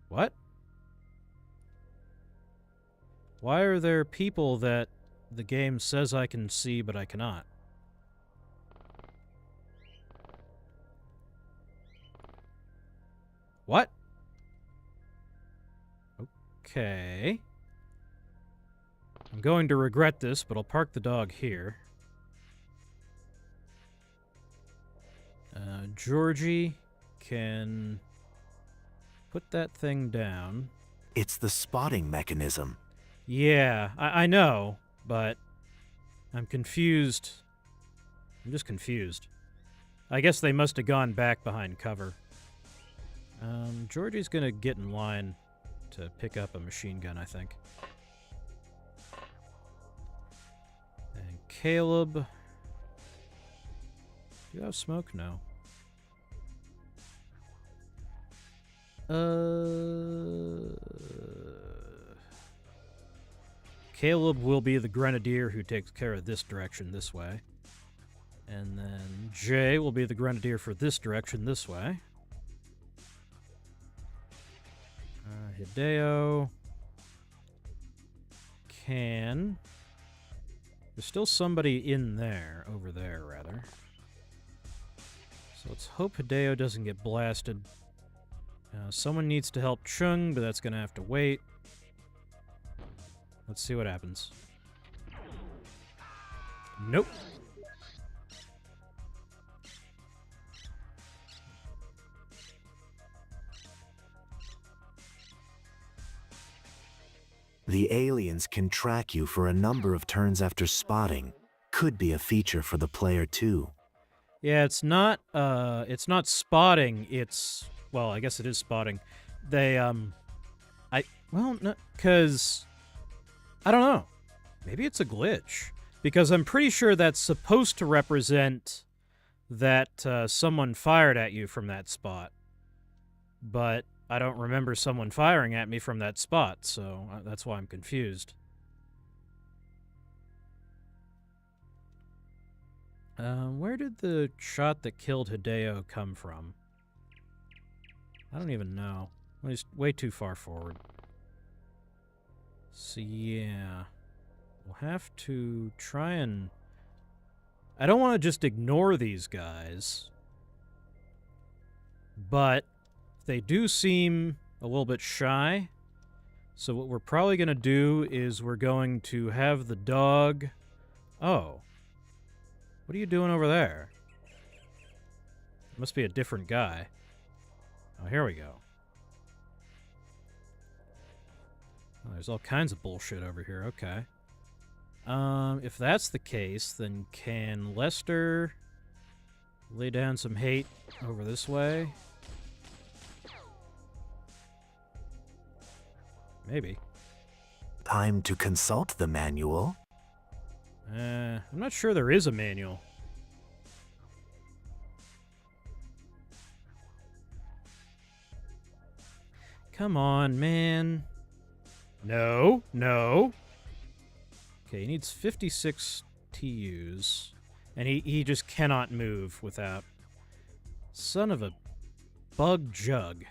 What? Why are there people that the game says I can see but I cannot? What? Okay. I'm going to regret this, but I'll park the dog here. Georgie can put that thing down. It's the spotting mechanism. Yeah, I know, but I'm confused. I'm just confused. I guess they must have gone back behind cover. Georgie's gonna get in line to pick up a machine gun, I think. And Caleb... Do you have smoke? No. Caleb will be the grenadier who takes care of this direction this way. And then Jay will be the grenadier for this direction this way. Hideo can... There's still somebody in there, over there, rather. So let's hope Hideo doesn't get blasted. Someone needs to help Chung, but that's going to have to wait. Let's see what happens. Nope. The aliens can track you for a number of turns after spotting. Could be a feature for the player too. Yeah, it's not spotting, it's... Well, I guess it is spotting. They, Well, no, because... I don't know. Maybe it's a glitch. Because I'm pretty sure that's supposed to represent that someone fired at you from that spot. But I don't remember someone firing at me from that spot, so that's why I'm confused. Where did the shot that killed Hideo come from? I don't even know. He's way too far forward. So yeah, we'll have to try and... I don't want to just ignore these guys, but they do seem a little bit shy. So what we're probably going to do is we're going to have the dog... Oh. What are you doing over there? Must be a different guy. Oh, here we go. Oh, there's all kinds of bullshit over here. Okay. If that's the case, then can Lester lay down some hate over this way? Maybe. Time to consult the manual. I'm not sure there is a manual. Come on, man. No, no. Okay, he needs 56 TUs. And he just cannot move without... Son of a bug jug.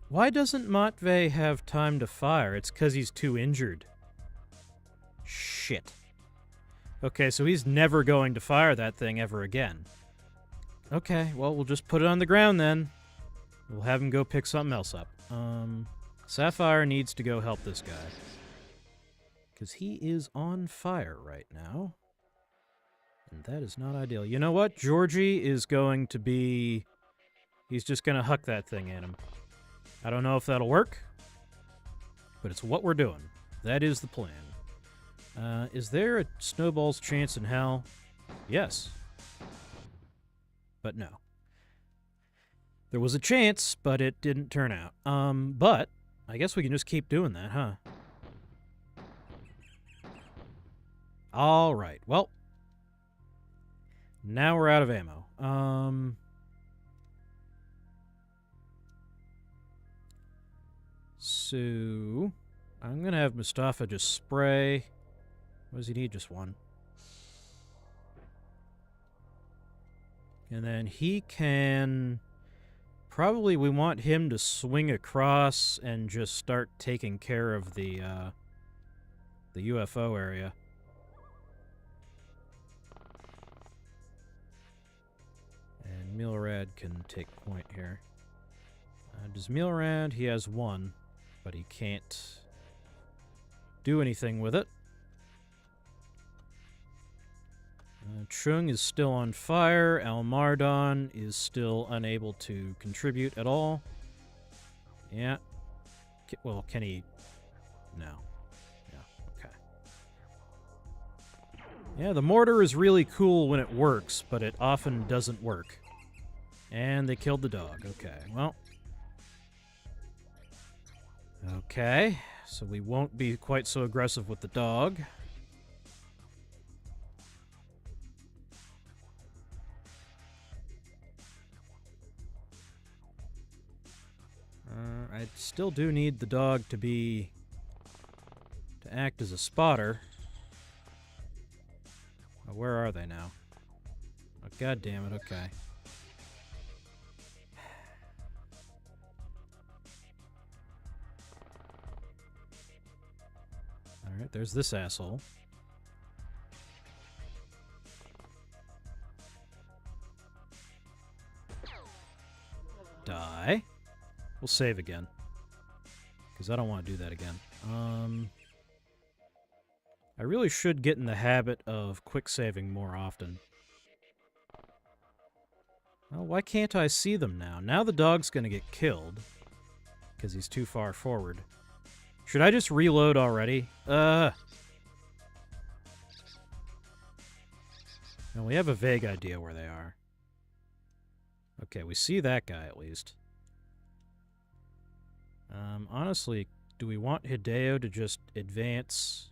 Why doesn't Matvey have time to fire? It's because he's too injured. Shit. Okay, so he's never going to fire that thing ever again. Okay, well, we'll just put it on the ground then. We'll have him go pick something else up. Sapphire needs to go help this guy. Because he is on fire right now. And that is not ideal. You know what? Georgie is going to be... He's just going to huck that thing at him. I don't know if that'll work, but it's what we're doing. That is the plan. Is there a snowball's chance in hell? Yes. But no. There was a chance, but it didn't turn out. But I guess we can just keep doing that, huh? All right. Well, now we're out of ammo. So, I'm going to have Mustafa just spray. What does he need? Just one. And then he can probably we want him to swing across and just start taking care of the UFO area. And Milrad can take point here. Does Milrad? He has one, but he can't do anything with it. Chung is still on fire. Almardon is still unable to contribute at all. Yeah. Well, can he? No. Yeah, okay. Yeah, the mortar is really cool when it works, but it often doesn't work. And they killed the dog. Okay, well. Okay, so we won't be quite so aggressive with the dog. I still do need the dog to act as a spotter. Oh, where are they now? Oh, God damn it, okay. Alright, there's this asshole. Die. We'll save again. Because I don't want to do that again. I really should get in the habit of quick saving more often. Well, why can't I see them now? Now the dog's going to get killed. Because he's too far forward. Should I just reload already? No, we have a vague idea where they are. Okay, we see that guy at least. Honestly, do we want Hideo to just advance?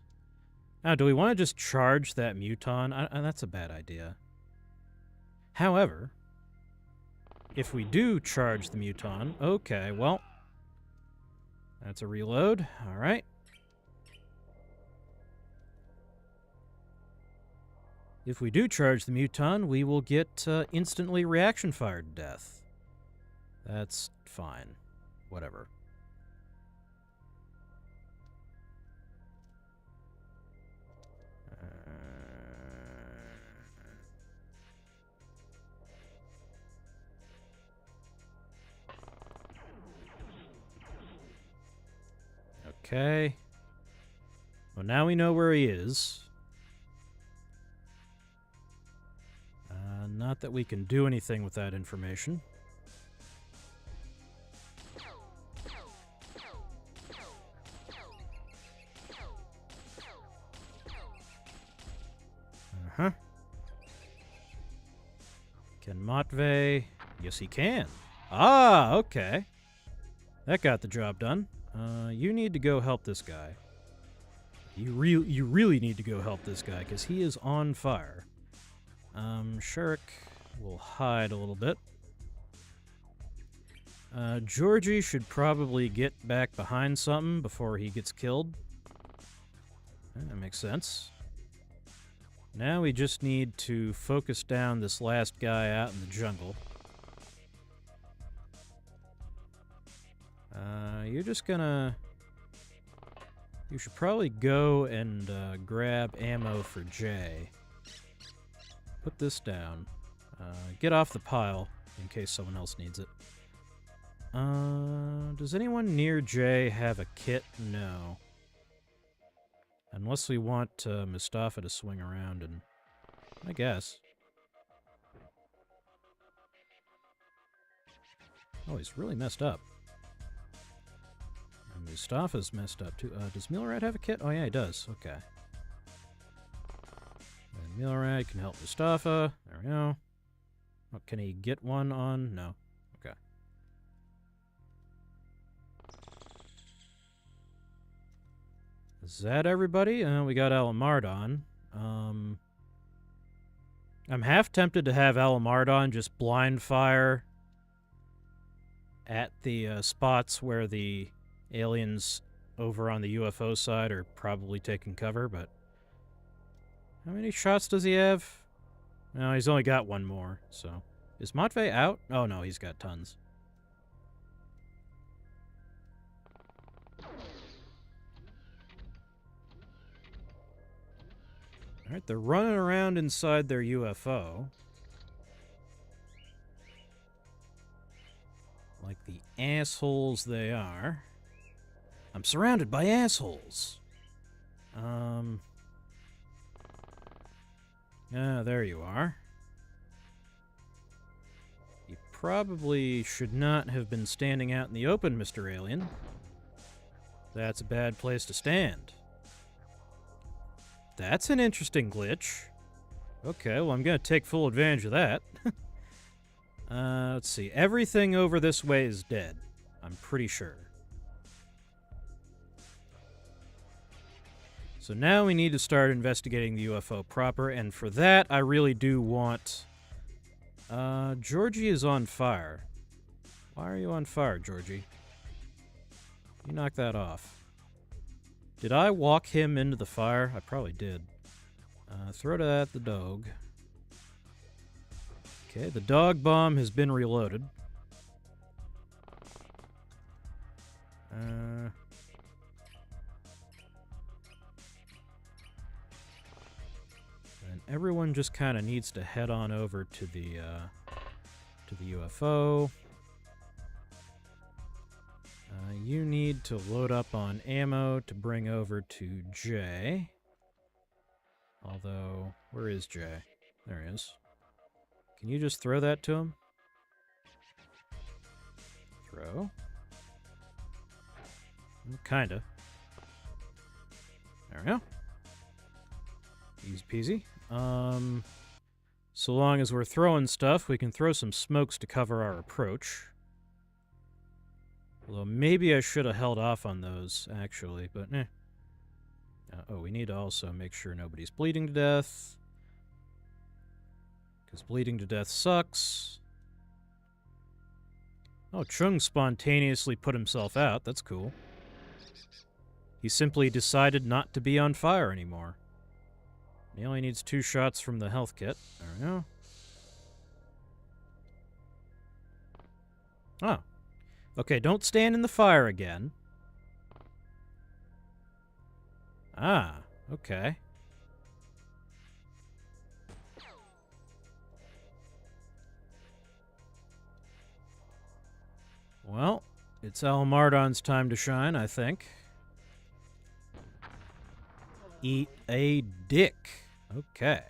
Now, do we want to just charge that Muton? That's a bad idea. However, if we do charge the Muton, okay, well, that's a reload. All right. If we do charge the Muton, we will get instantly reaction fired to death. That's fine. Whatever. Okay. Well, now we know where he is. Not that we can do anything with that information. Uh-huh. Can Matvey? Yes, he can. Ah, okay. That got the job done. You need to go help this guy. You really need to go help this guy, because he is on fire. Shurik will hide a little bit. Georgie should probably get back behind something before he gets killed. That makes sense. Now we just need to focus down this last guy out in the jungle. You're just gonna... You should probably go and grab ammo for Jay. Put this down. Get off the pile in case someone else needs it. Does anyone near Jay have a kit? No. Unless we want Mustafa to swing around and... I guess. Oh, he's really messed up. And Mustafa's messed up too. Does Milrad have a kit? Oh yeah, he does. Okay. And Milrad can help Mustafa. There we go. Oh, can he get one on? No. Okay. Is that everybody? We got Alamardon. I'm half tempted to have Alamardon just blind fire at the spots where the aliens over on the UFO side are probably taking cover, but how many shots does he have? No, he's only got one more, so... Is Matvey out? Oh no, he's got tons. Alright, they're running around inside their UFO. Like the assholes they are. I'm surrounded by assholes. There you are. You probably should not have been standing out in the open, Mr. Alien. That's a bad place to stand. That's an interesting glitch. Okay, well, I'm going to take full advantage of that. Let's see. Everything over this way is dead. I'm pretty sure. So now we need to start investigating the UFO proper, and for that, I really do want... Georgie is on fire. Why are you on fire, Georgie? You knock that off. Did I walk him into the fire? I probably did. Throw that at the dog. Okay, the dog bomb has been reloaded. And everyone just kind of needs to head on over to the UFO. You need to load up on ammo to bring over to Jay. Although, where is Jay? There he is. Can you just throw that to him? Throw. Kinda. There we go. Easy peasy. So long as we're throwing stuff, we can throw some smokes to cover our approach. Although maybe I should have held off on those, actually, but eh. Oh, we need to also make sure nobody's bleeding to death. Because bleeding to death sucks. Oh, Chung spontaneously put himself out. That's cool. He simply decided not to be on fire anymore. He only needs 2 shots from the health kit. There we go. Oh. Okay, don't stand in the fire again. Ah, okay. Well, it's Al Mardon's time to shine, I think. Eat a dick. Okay.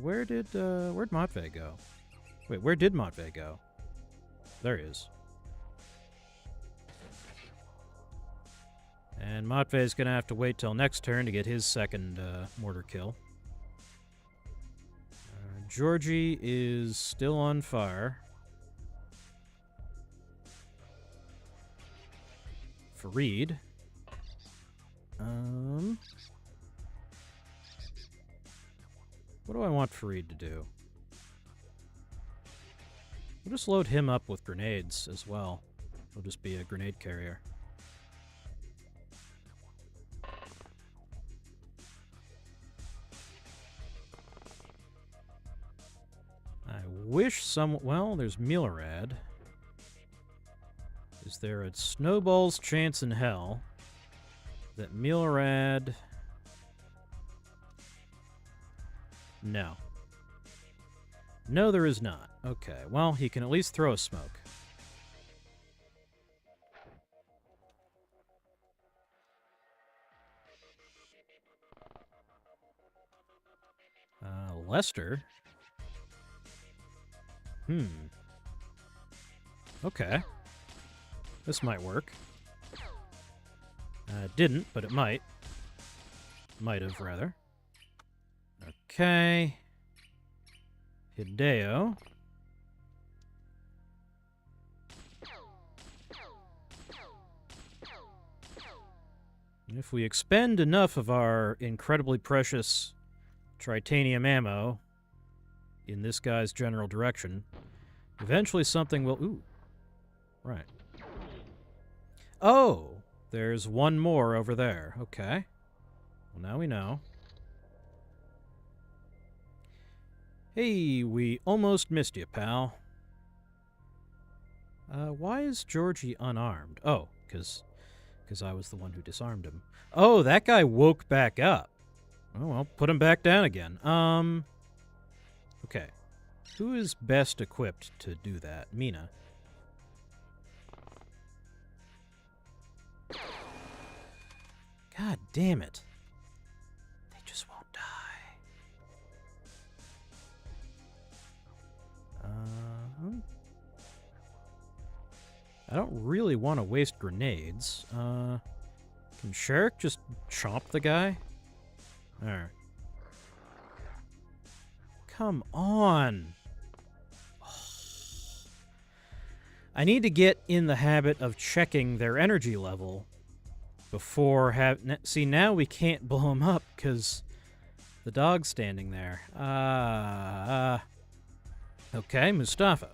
Where'd Matvey go? Wait, where did Matvey go? There he is. And Matvey's gonna have to wait till next turn to get his second mortar kill. Georgie is still on fire. Fareed. What do I want Fareed to do? We'll just load him up with grenades as well. He'll just be a grenade carrier. I wish some... Well, there's Milorad. Is there a snowball's chance in hell that Milorad... No. No, there is not. Okay, well, he can at least throw a smoke. Lester? Okay. This might work. It didn't, but it might. Might have, rather. Okay. Hideo. And if we expend enough of our incredibly precious tritanium ammo in this guy's general direction, eventually something will... Ooh. Right. Oh! There's one more over there. Okay. Well, now we know. Hey, we almost missed you, pal. Why is Georgie unarmed? Oh, because because I was the one who disarmed him. Oh, that guy woke back up. Oh, well, put him back down again. Okay. Who is best equipped to do that? Mina. God damn it. They just won't die. I don't really want to waste grenades. Can Sherrick just chomp the guy? There. Come on. I need to get in the habit of checking their energy level before see, now we can't blow them up because the dog's standing there. Okay, Mustafa.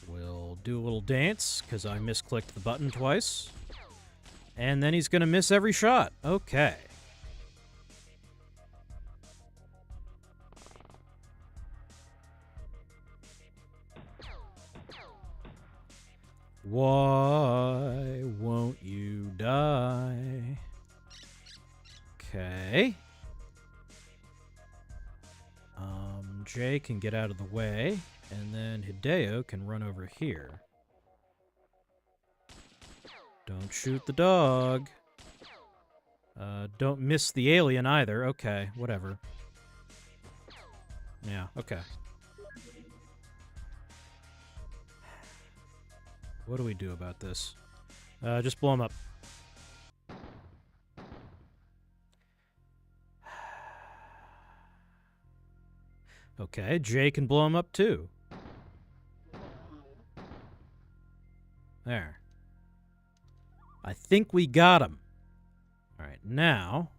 We'll do a little dance because I misclicked the button twice. And then he's going to miss every shot. Okay. Why won't you die? Okay. Jay can get out of the way, and then Hideo can run over here. Don't shoot the dog. Don't miss the alien either. Okay, whatever. Yeah, okay. What do we do about this? Just blow him up. Okay, Jay can blow him up too. There. I think we got him. Alright, now,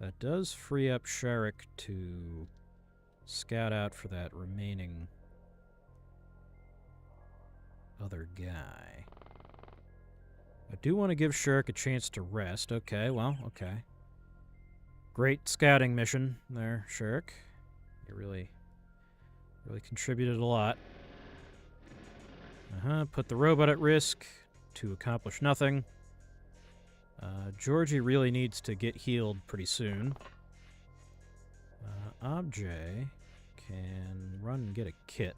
that does free up Sherrick to scout out for that remaining other guy. I do want to give Sherrick a chance to rest. Okay, well, okay. Great scouting mission there, Sherrick. You really contributed a lot. Put the robot at risk to accomplish nothing. Georgie really needs to get healed pretty soon. Obj can run and get a kit.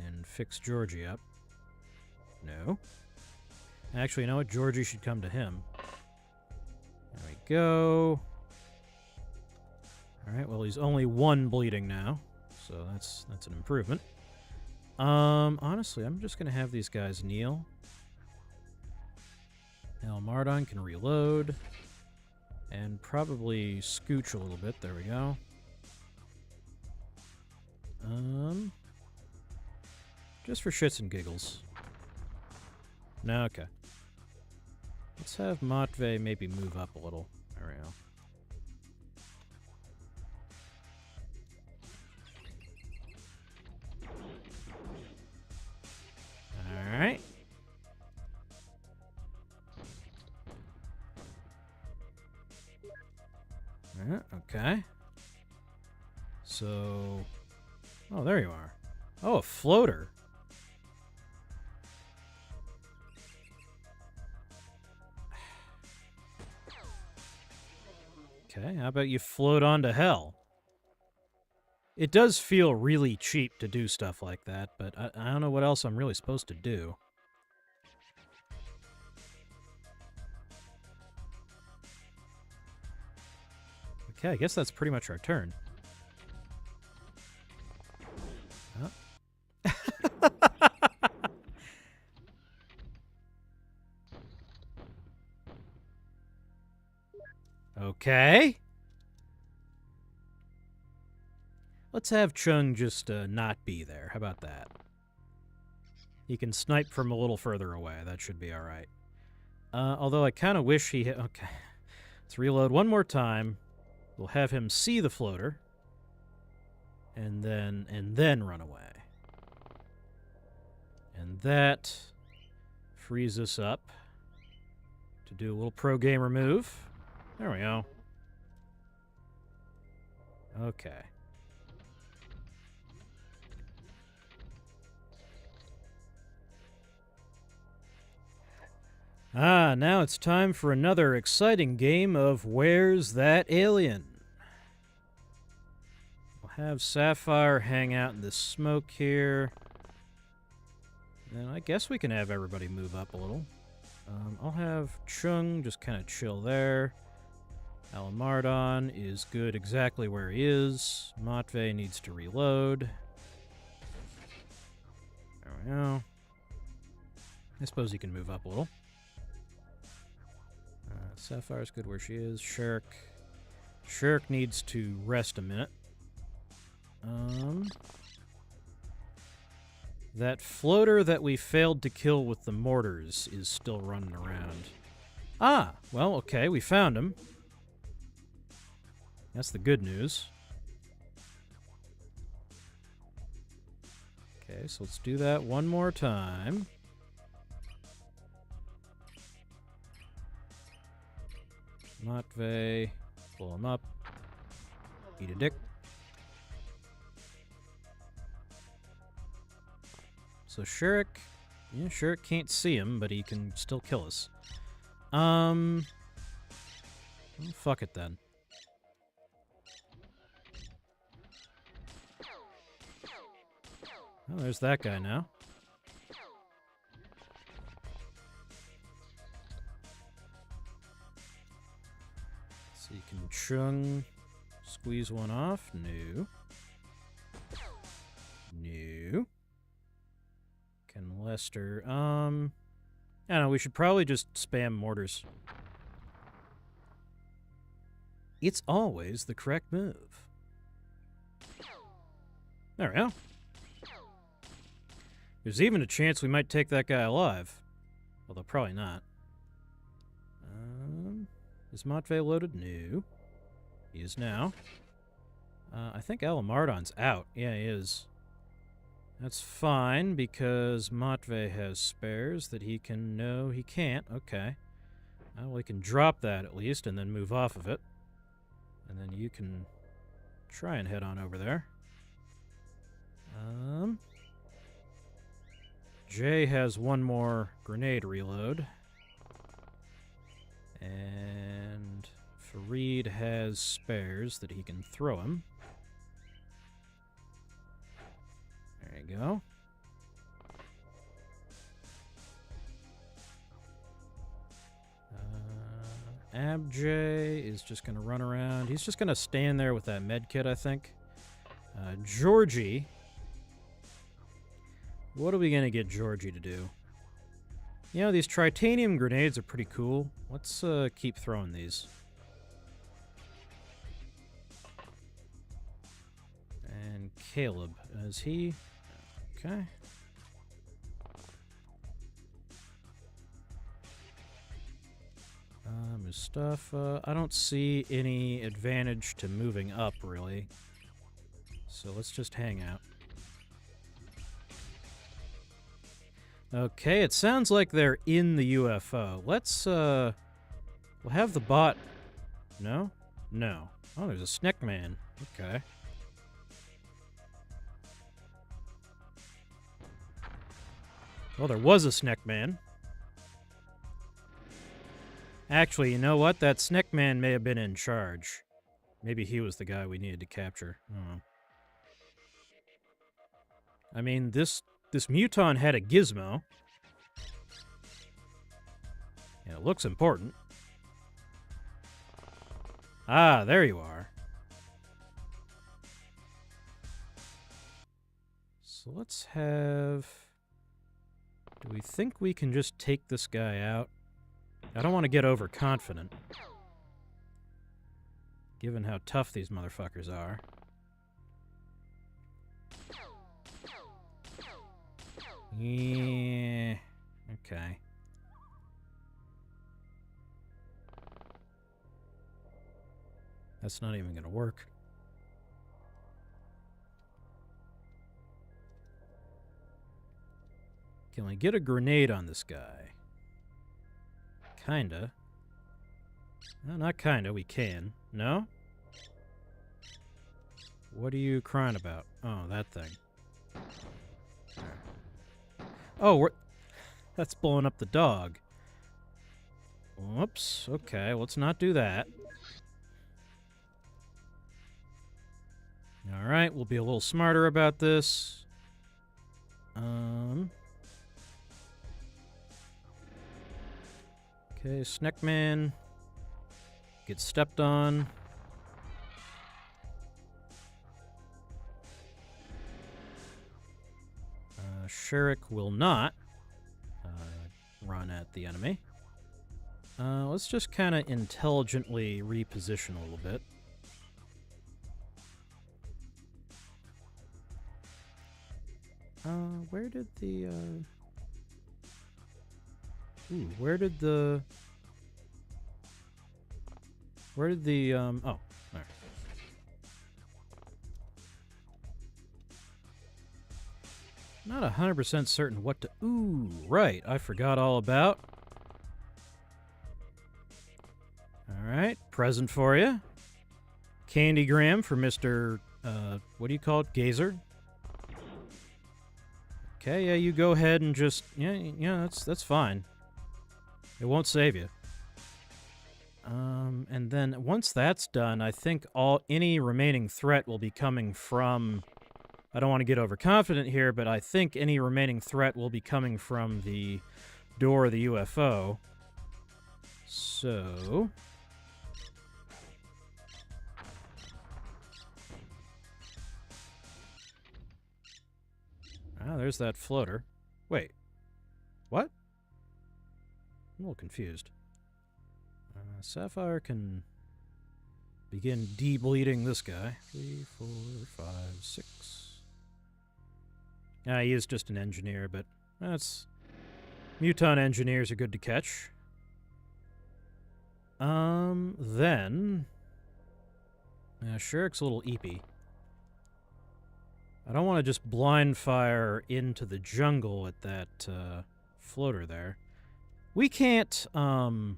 And fix Georgie up. No. Actually, you know what? Georgie should come to him. There we go. Alright, well, he's only one bleeding now. So that's an improvement. Honestly, I'm just going to have these guys kneel. Now Mardon can reload. And probably scooch a little bit. There we go. Just for shits and giggles. No, okay. Let's have Matvey maybe move up a little. There we go. Alright. Okay. So... Oh, there you are. Oh, a floater. Okay, how about you float on to hell? It does feel really cheap to do stuff like that, but I don't know what else I'm really supposed to do. Okay, I guess that's pretty much our turn. Oh. Okay. Let's have Chung just not be there. How about that? He can snipe from a little further away. That should be alright. Although I kind of wish he... Okay. Let's reload one more time. We'll have him see the floater. And then run away. And that frees us up to do a little pro gamer move. There we go. Okay. Ah, now it's time for another exciting game of Where's That Alien? We'll have Sapphire hang out in the smoke here. And I guess we can have everybody move up a little. I'll have Chung just kind of chill there. Alamardon is good exactly where he is. Matvey needs to reload. There we go. I suppose he can move up a little. Sapphire's good where she is. Shirk needs to rest a minute. That floater that we failed to kill with the mortars is still running around. Ah, well, okay, we found him. That's the good news. Okay, so let's do that one more time. Matvey, pull him up. Eat a dick. So Shirk can't see him, but he can still kill us. Well, fuck it then. Oh, there's that guy now. So you can Chung squeeze one off. No. No. Can Lester, I don't know, we should probably just spam mortars. It's always the correct move. There we go. There's even a chance we might take that guy alive. Although probably not. Is Matvey loaded? No. He is now. I think Alamardon's out. Yeah, he is. That's fine, because Matvey has spares that he can... No, he can't. Okay. Well, we can drop that at least, and then move off of it. And then you can try and head on over there. Jay has one more grenade reload. And Fareed has spares that he can throw him. There you go. Abjay is just going to run around. He's just going to stand there with that med kit, I think. Georgie. What are we going to get Georgie to do? You know, these tritanium grenades are pretty cool. Let's keep throwing these. And Caleb, is he... Okay. Mustafa, I don't see any advantage to moving up, really. So let's just hang out. Okay, it sounds like they're in the UFO. Let's, we'll have the bot... No? No. Oh, there's a Snick Man. Okay. Well, there was a Snick Man. Actually, you know what? That Snick Man may have been in charge. Maybe he was the guy we needed to capture. I don't know. I mean, this Muton had a gizmo. And it looks important. Ah, there you are. So let's have... Do we think we can just take this guy out? I don't want to get overconfident, given how tough these motherfuckers are. Yeah, okay. That's not even gonna work. Can we get a grenade on this guy? Kinda. No, not kinda, we can. No? What are you crying about? Oh, that thing. There. Oh, that's blowing up the dog. Whoops. Okay, let's not do that. All right, we'll be a little smarter about this. Okay, Snackman gets stepped on. Sherrick will not run at the enemy. Let's just kind of intelligently reposition a little bit. Where did the, where did the, oh, there. Not 100% certain what to, right, I forgot all about. Alright, present for you. Candygram for Mr., what do you call it, Gazer? Okay, yeah, you go ahead and just, yeah, that's fine. It won't save you. And then once that's done, I think any remaining threat will be coming from, I don't want to get overconfident here, but I think any remaining threat will be coming from the door of the UFO. So... Ah, there's that floater. Wait. What? I'm a little confused. Sapphire can begin de-bleeding this guy. 3, 4, 5, 6. Ah, he is just an engineer, but that's... Muton engineers are good to catch. Then... Sherrick's a little eepy. I don't want to just blind fire into the jungle at that floater there. We can't, you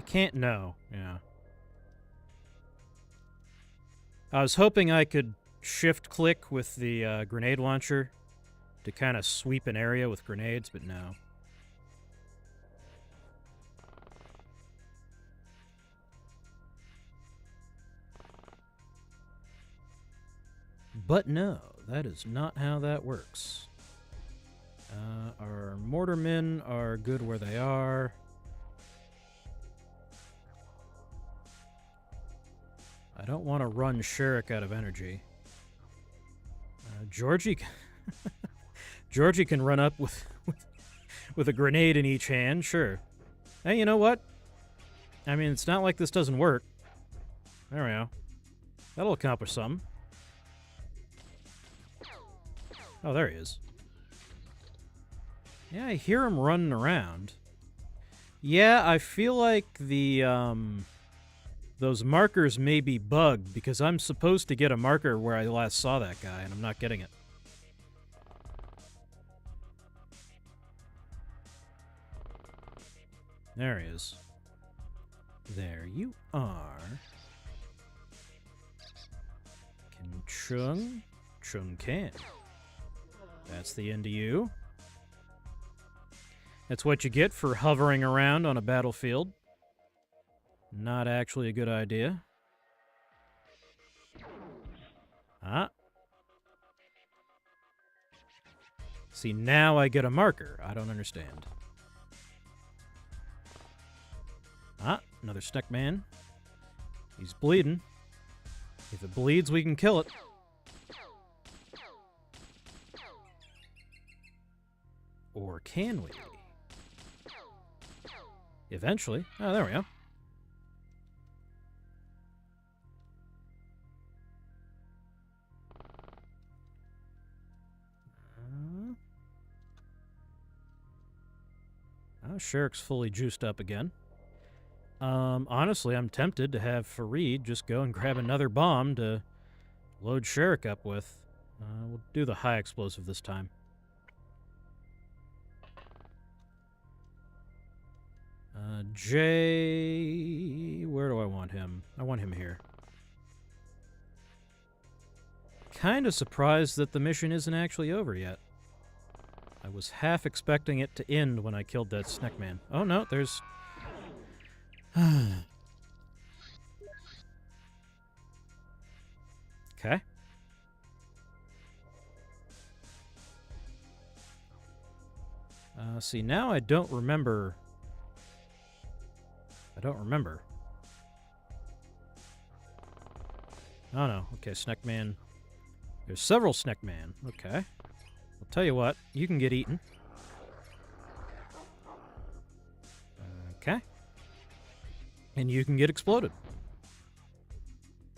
can't know, yeah. I was hoping I could shift-click with the grenade launcher to kind of sweep an area with grenades, but no. But no, that is not how that works. Our mortarmen are good where they are. I don't want to run Sherrick out of energy. Georgie... Georgie can run up with a grenade in each hand, sure. Hey, you know what? I mean, it's not like this doesn't work. There we go. That'll accomplish something. Oh, there he is. Yeah, I hear him running around. Yeah, I feel like the, those markers may be bugged, because I'm supposed to get a marker where I last saw that guy, and I'm not getting it. There he is. There you are. Can Chung? Chung can. That's the end of you. That's what you get for hovering around on a battlefield. Not actually a good idea. Ah. See, now I get a marker. I don't understand. Ah, another Snackman. He's bleeding. If it bleeds, we can kill it. Or can we? Eventually. Oh, there we go. Sherrick's fully juiced up again. Honestly, I'm tempted to have Fareed just go and grab another bomb to load Sherrick up with. We'll do the high explosive this time. Jay... Where do I want him? I want him here. Kind of surprised that the mission isn't actually over yet. I was half expecting it to end when I killed that Snack Man. Oh no, there's... Okay. See, now I don't remember... Oh no, okay, Snack Man. There's several Snack Man. Okay. I'll tell you what, you can get eaten. Okay. And you can get exploded.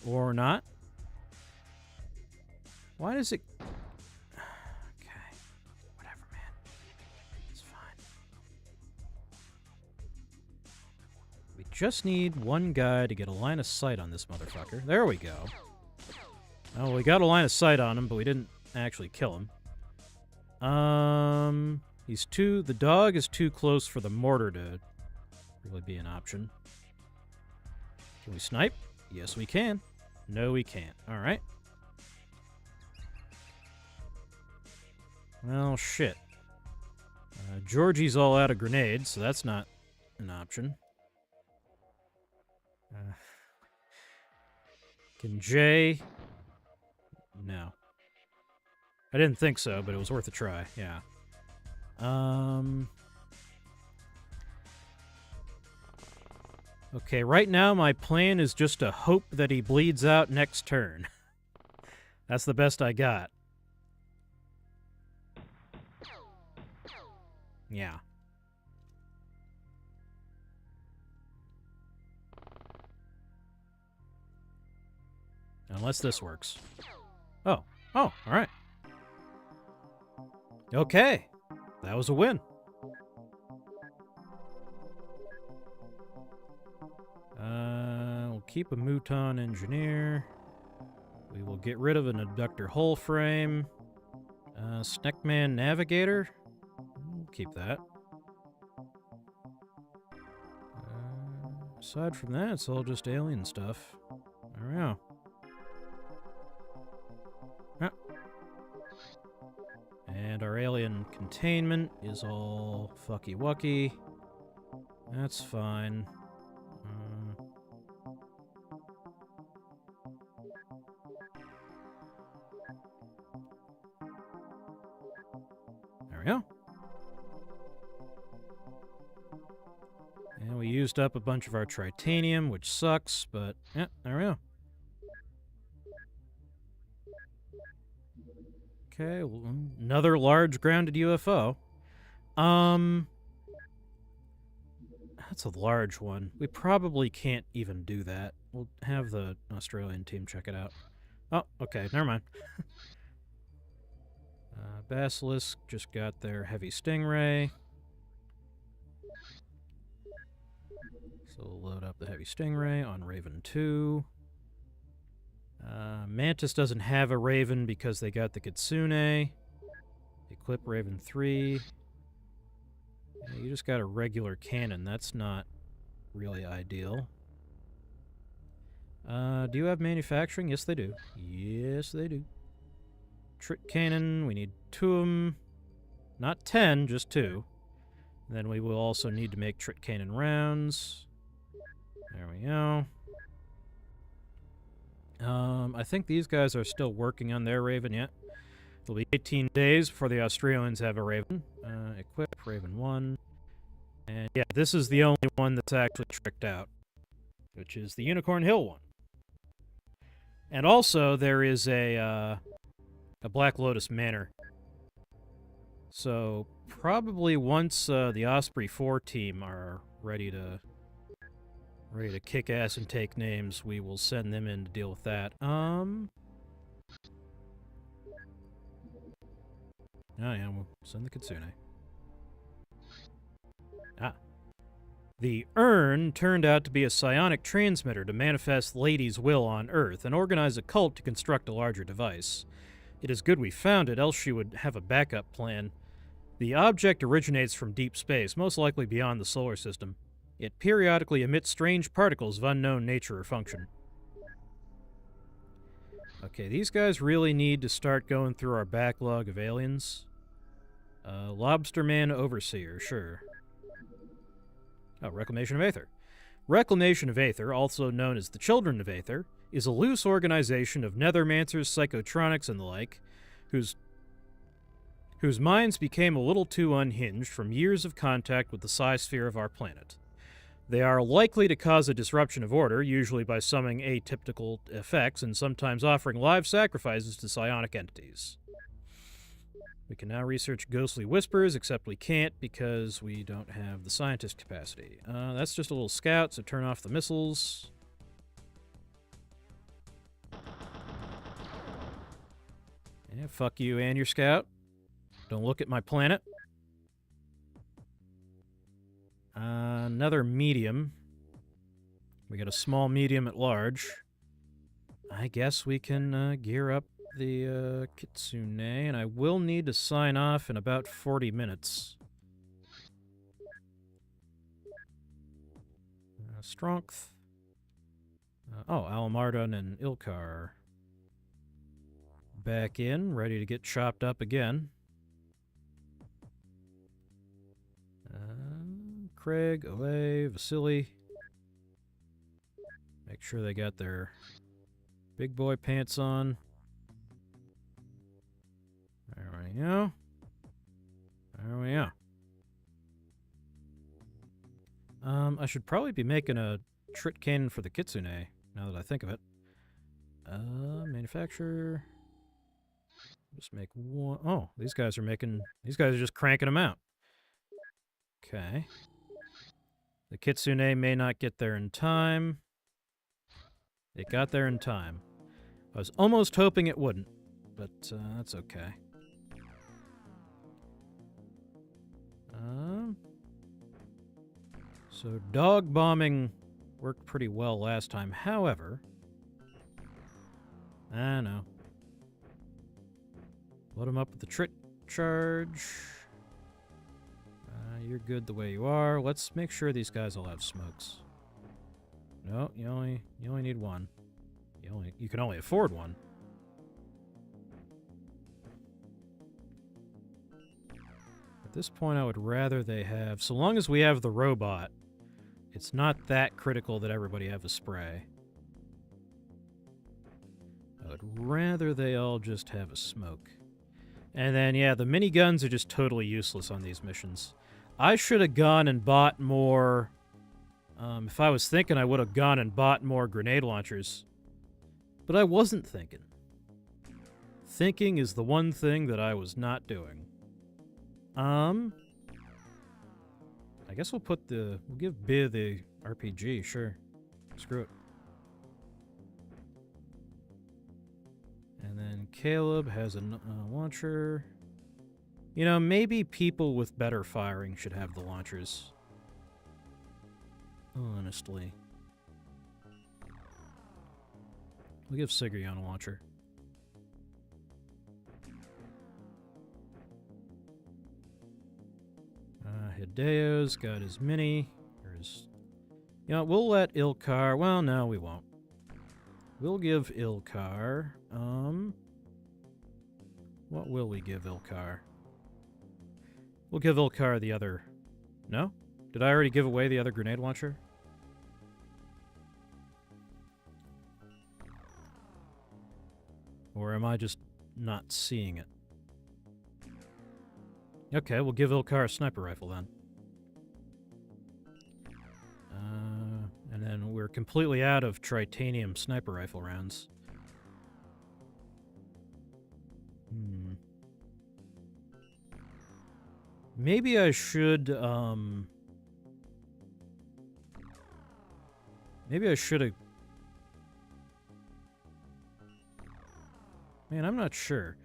Or not. Why does it... Okay. Whatever, man. It's fine. We just need one guy to get a line of sight on this motherfucker. There we go. Oh, we got a line of sight on him, but we didn't actually kill him. He's too... The dog is too close for the mortar to really be an option. Can we snipe? Yes, we can. No, we can't. Alright. Well, shit. Georgie's all out of grenades, so that's not an option. Can Jay... No. I didn't think so, but it was worth a try, yeah. Okay, right now my plan is just to hope that he bleeds out next turn. That's the best I got. Yeah. Unless this works. Oh. Oh, alright. Okay. That was a win. We'll keep a Mouton Engineer. We will get rid of an Abductor Hull Frame. Snackman Navigator. We'll keep that. Aside from that, it's all just alien stuff. I don't know. And our alien containment is all fucky-wucky. That's fine. There we go. And we used up a bunch of our tritanium, which sucks, but yeah, there we go. Okay, well, another large grounded UFO. That's a large one. We probably can't even do that. We'll have the Australian team check it out. Oh, okay, never mind. Basilisk just got their heavy stingray. So we'll load up the heavy stingray on Raven 2. Mantis doesn't have a Raven because they got the Kitsune. Equip Raven 3. Yeah, you just got a regular cannon. That's not really ideal. Do you have manufacturing? Yes, they do. Yes, they do. Trit cannon. We need 2 of them. Not 10, just 2. And then we will also need to make trit cannon rounds. There we go. I think these guys are still working on their Raven yet. It'll be 18 days before the Australians have a Raven. Equip Raven 1. And yeah, this is the only one that's actually tricked out, which is the Unicorn Hill one. And also, there is a Black Lotus Manor. So, probably once the Osprey 4 team are ready to kick ass and take names, we will send them in to deal with that. Oh yeah, we'll send the Kitsune. The Urn turned out to be a psionic transmitter to manifest Lady's will on Earth and organize a cult to construct a larger device. It is good we found it, else she would have a backup plan. The object originates from deep space, most likely beyond the solar system. It periodically emits strange particles of unknown nature or function. Okay, these guys really need to start going through our backlog of aliens. Lobsterman Overseer, sure. Oh, Reclamation of Aether. Reclamation of Aether, also known as the Children of Aether, is a loose organization of nethermancers, psychotronics, and the like, whose minds became a little too unhinged from years of contact with the psi sphere of our planet. They are likely to cause a disruption of order, usually by summoning atypical effects and sometimes offering live sacrifices to psionic entities. We can now research ghostly whispers, except we can't because we don't have the scientist capacity. That's just a little scout, so turn off the missiles. Yeah, fuck you and your scout. Don't look at my planet. Another medium. We got a small, medium, at large. I guess we can gear up the Kitsune, and I will need to sign off in about 40 minutes. Strength. Oh, Alamardon and Ilkar. Back in, ready to get chopped up again. Craig, Olay, Vasily. Make sure they got their big boy pants on. There we go. There we go. I should probably be making a Trit cannon for the Kitsune, now that I think of it. Manufacturer. Just make one. Oh, these guys are just cranking them out. Okay. The Kitsune may not get there in time. It got there in time. I was almost hoping it wouldn't, but that's okay. So dog bombing worked pretty well last time. However, I know. Load him up with the Trit charge. You're good the way you are. Let's make sure these guys all have smokes. No, you only need one. You can only afford one. At this point, I would rather they have, so long as we have the robot, it's not that critical that everybody have a spray. I would rather they all just have a smoke. And then, yeah, the miniguns are just totally useless on these missions. I should have gone and bought more... if I was thinking, I would have gone and bought more grenade launchers. But I wasn't thinking. Thinking is the one thing that I was not doing. I guess we'll give Bia the RPG, sure. Screw it. And then Caleb has a launcher. You know, maybe people with better firing should have the launchers. Honestly. We'll give Sigurjon a launcher. Hideo's got his mini. Or his... You know, we'll let Ilkar... Well, no, we won't. We'll give Ilkar... What will we give Ilkar? We'll give Ilkar the other... No? Did I already give away the other grenade launcher? Or am I just not seeing it? Okay, we'll give Ilkar a sniper rifle then. And then we're completely out of tritanium sniper rifle rounds. Maybe I should, maybe I should have... Man, I'm not sure.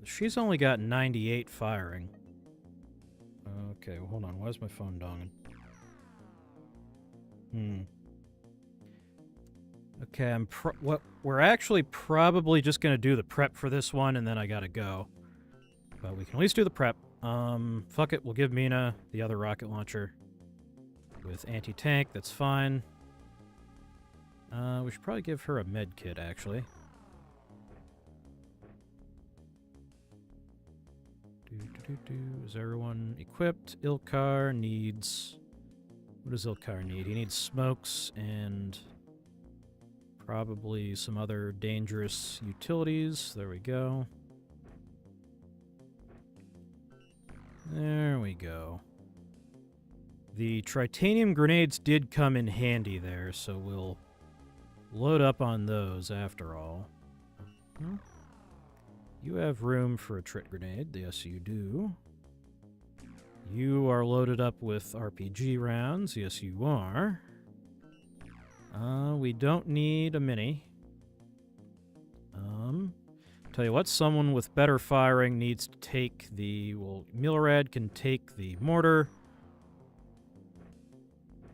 She's only got 98 firing. Okay, well, hold on. Why is my phone donging? Okay, we're actually probably just gonna do the prep for this one, and then I gotta go. But we can at least do the prep. Fuck it, we'll give Mina the other rocket launcher. With anti-tank, that's fine. We should probably give her a med kit, actually. Is everyone equipped? Ilkar needs... What does Ilkar need? He needs smokes and probably some other dangerous utilities. There we go. There we go. The tritanium grenades did come in handy there, so we'll load up on those after all. You have room for a trit grenade. Yes, you do. You are loaded up with RPG rounds. Yes, you are. We don't need a mini. Tell you what, someone with better firing needs to take the... Well, Milorad can take the mortar.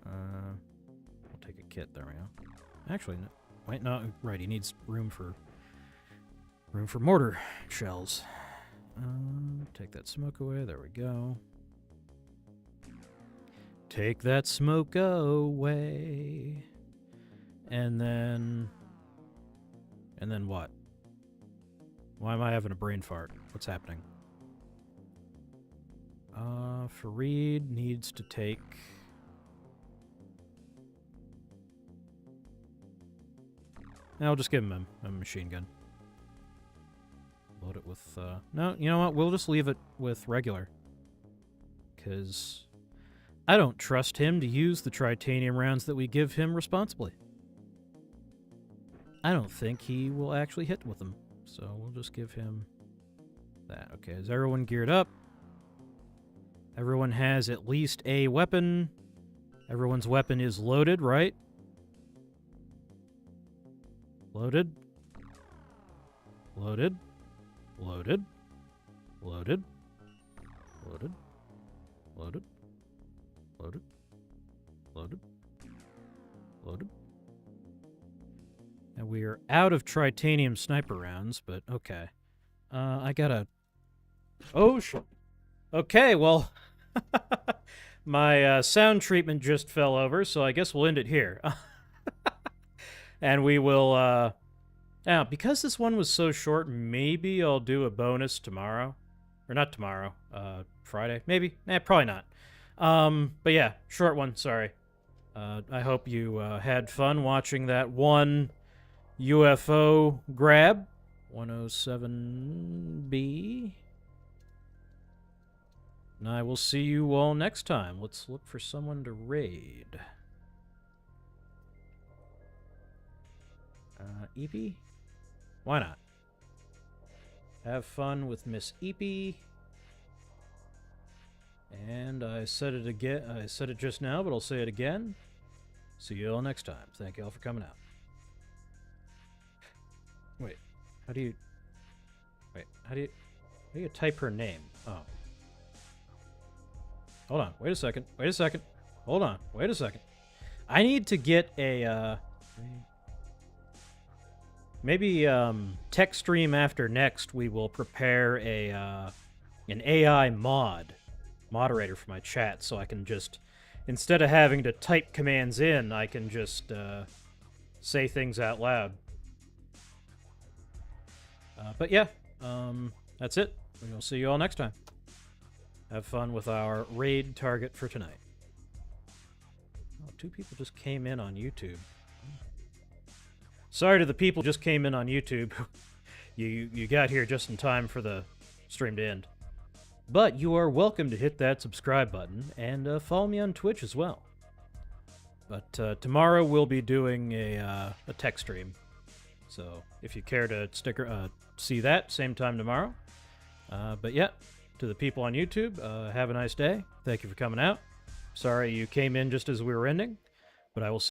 We'll take a kit. There we go. Actually, no, wait, no, right. He needs room for mortar shells. Take that smoke away. There we go. Take that smoke away. And then what? Why am I having a brain fart? What's happening? Fareed needs to take... I'll just give him a machine gun. Load it with, No, you know what? We'll just leave it with regular. Because I don't trust him to use the tritanium rounds that we give him responsibly. I don't think he will actually hit with them. So we'll just give him that. Okay, is everyone geared up? Everyone has at least a weapon. Everyone's weapon is loaded, right? Loaded. Loaded. Loaded. Loaded. Loaded. Loaded. Loaded. Loaded. Loaded. And we are out of tritanium sniper rounds, but okay. I gotta... Oh, okay, well... my sound treatment just fell over, so I guess we'll end it here. And we will... Now, because this one was so short, maybe I'll do a bonus tomorrow. Or not tomorrow. Friday? Maybe? Probably not. But yeah, short one, sorry. I hope you had fun watching that one... UFO grab 107B. And I will see you all next time. Let's look for someone to raid. Eepy? Why not? Have fun with Miss Eepy. And I said it again. I said it just now, but I'll say it again. See you all next time. Thank you all for coming out. Wait, how do you type her name? Oh. Hold on, wait a second, hold on, wait a second. I need to get a, maybe, tech stream after next, we will prepare a, an AI moderator for my chat, so I can just, instead of having to type commands in, I can just, say things out loud. But yeah, that's it. We'll see you all next time. Have fun with our raid target for tonight. Oh, 2 people just came in on YouTube. Sorry to the people just came in on YouTube. You got here just in time for the stream to end. But you are welcome to hit that subscribe button and follow me on Twitch as well. But tomorrow we'll be doing a tech stream. So if you care to see that, same time tomorrow. But yeah, to the people on YouTube, have a nice day. Thank you for coming out. Sorry you came in just as we were ending, but I will see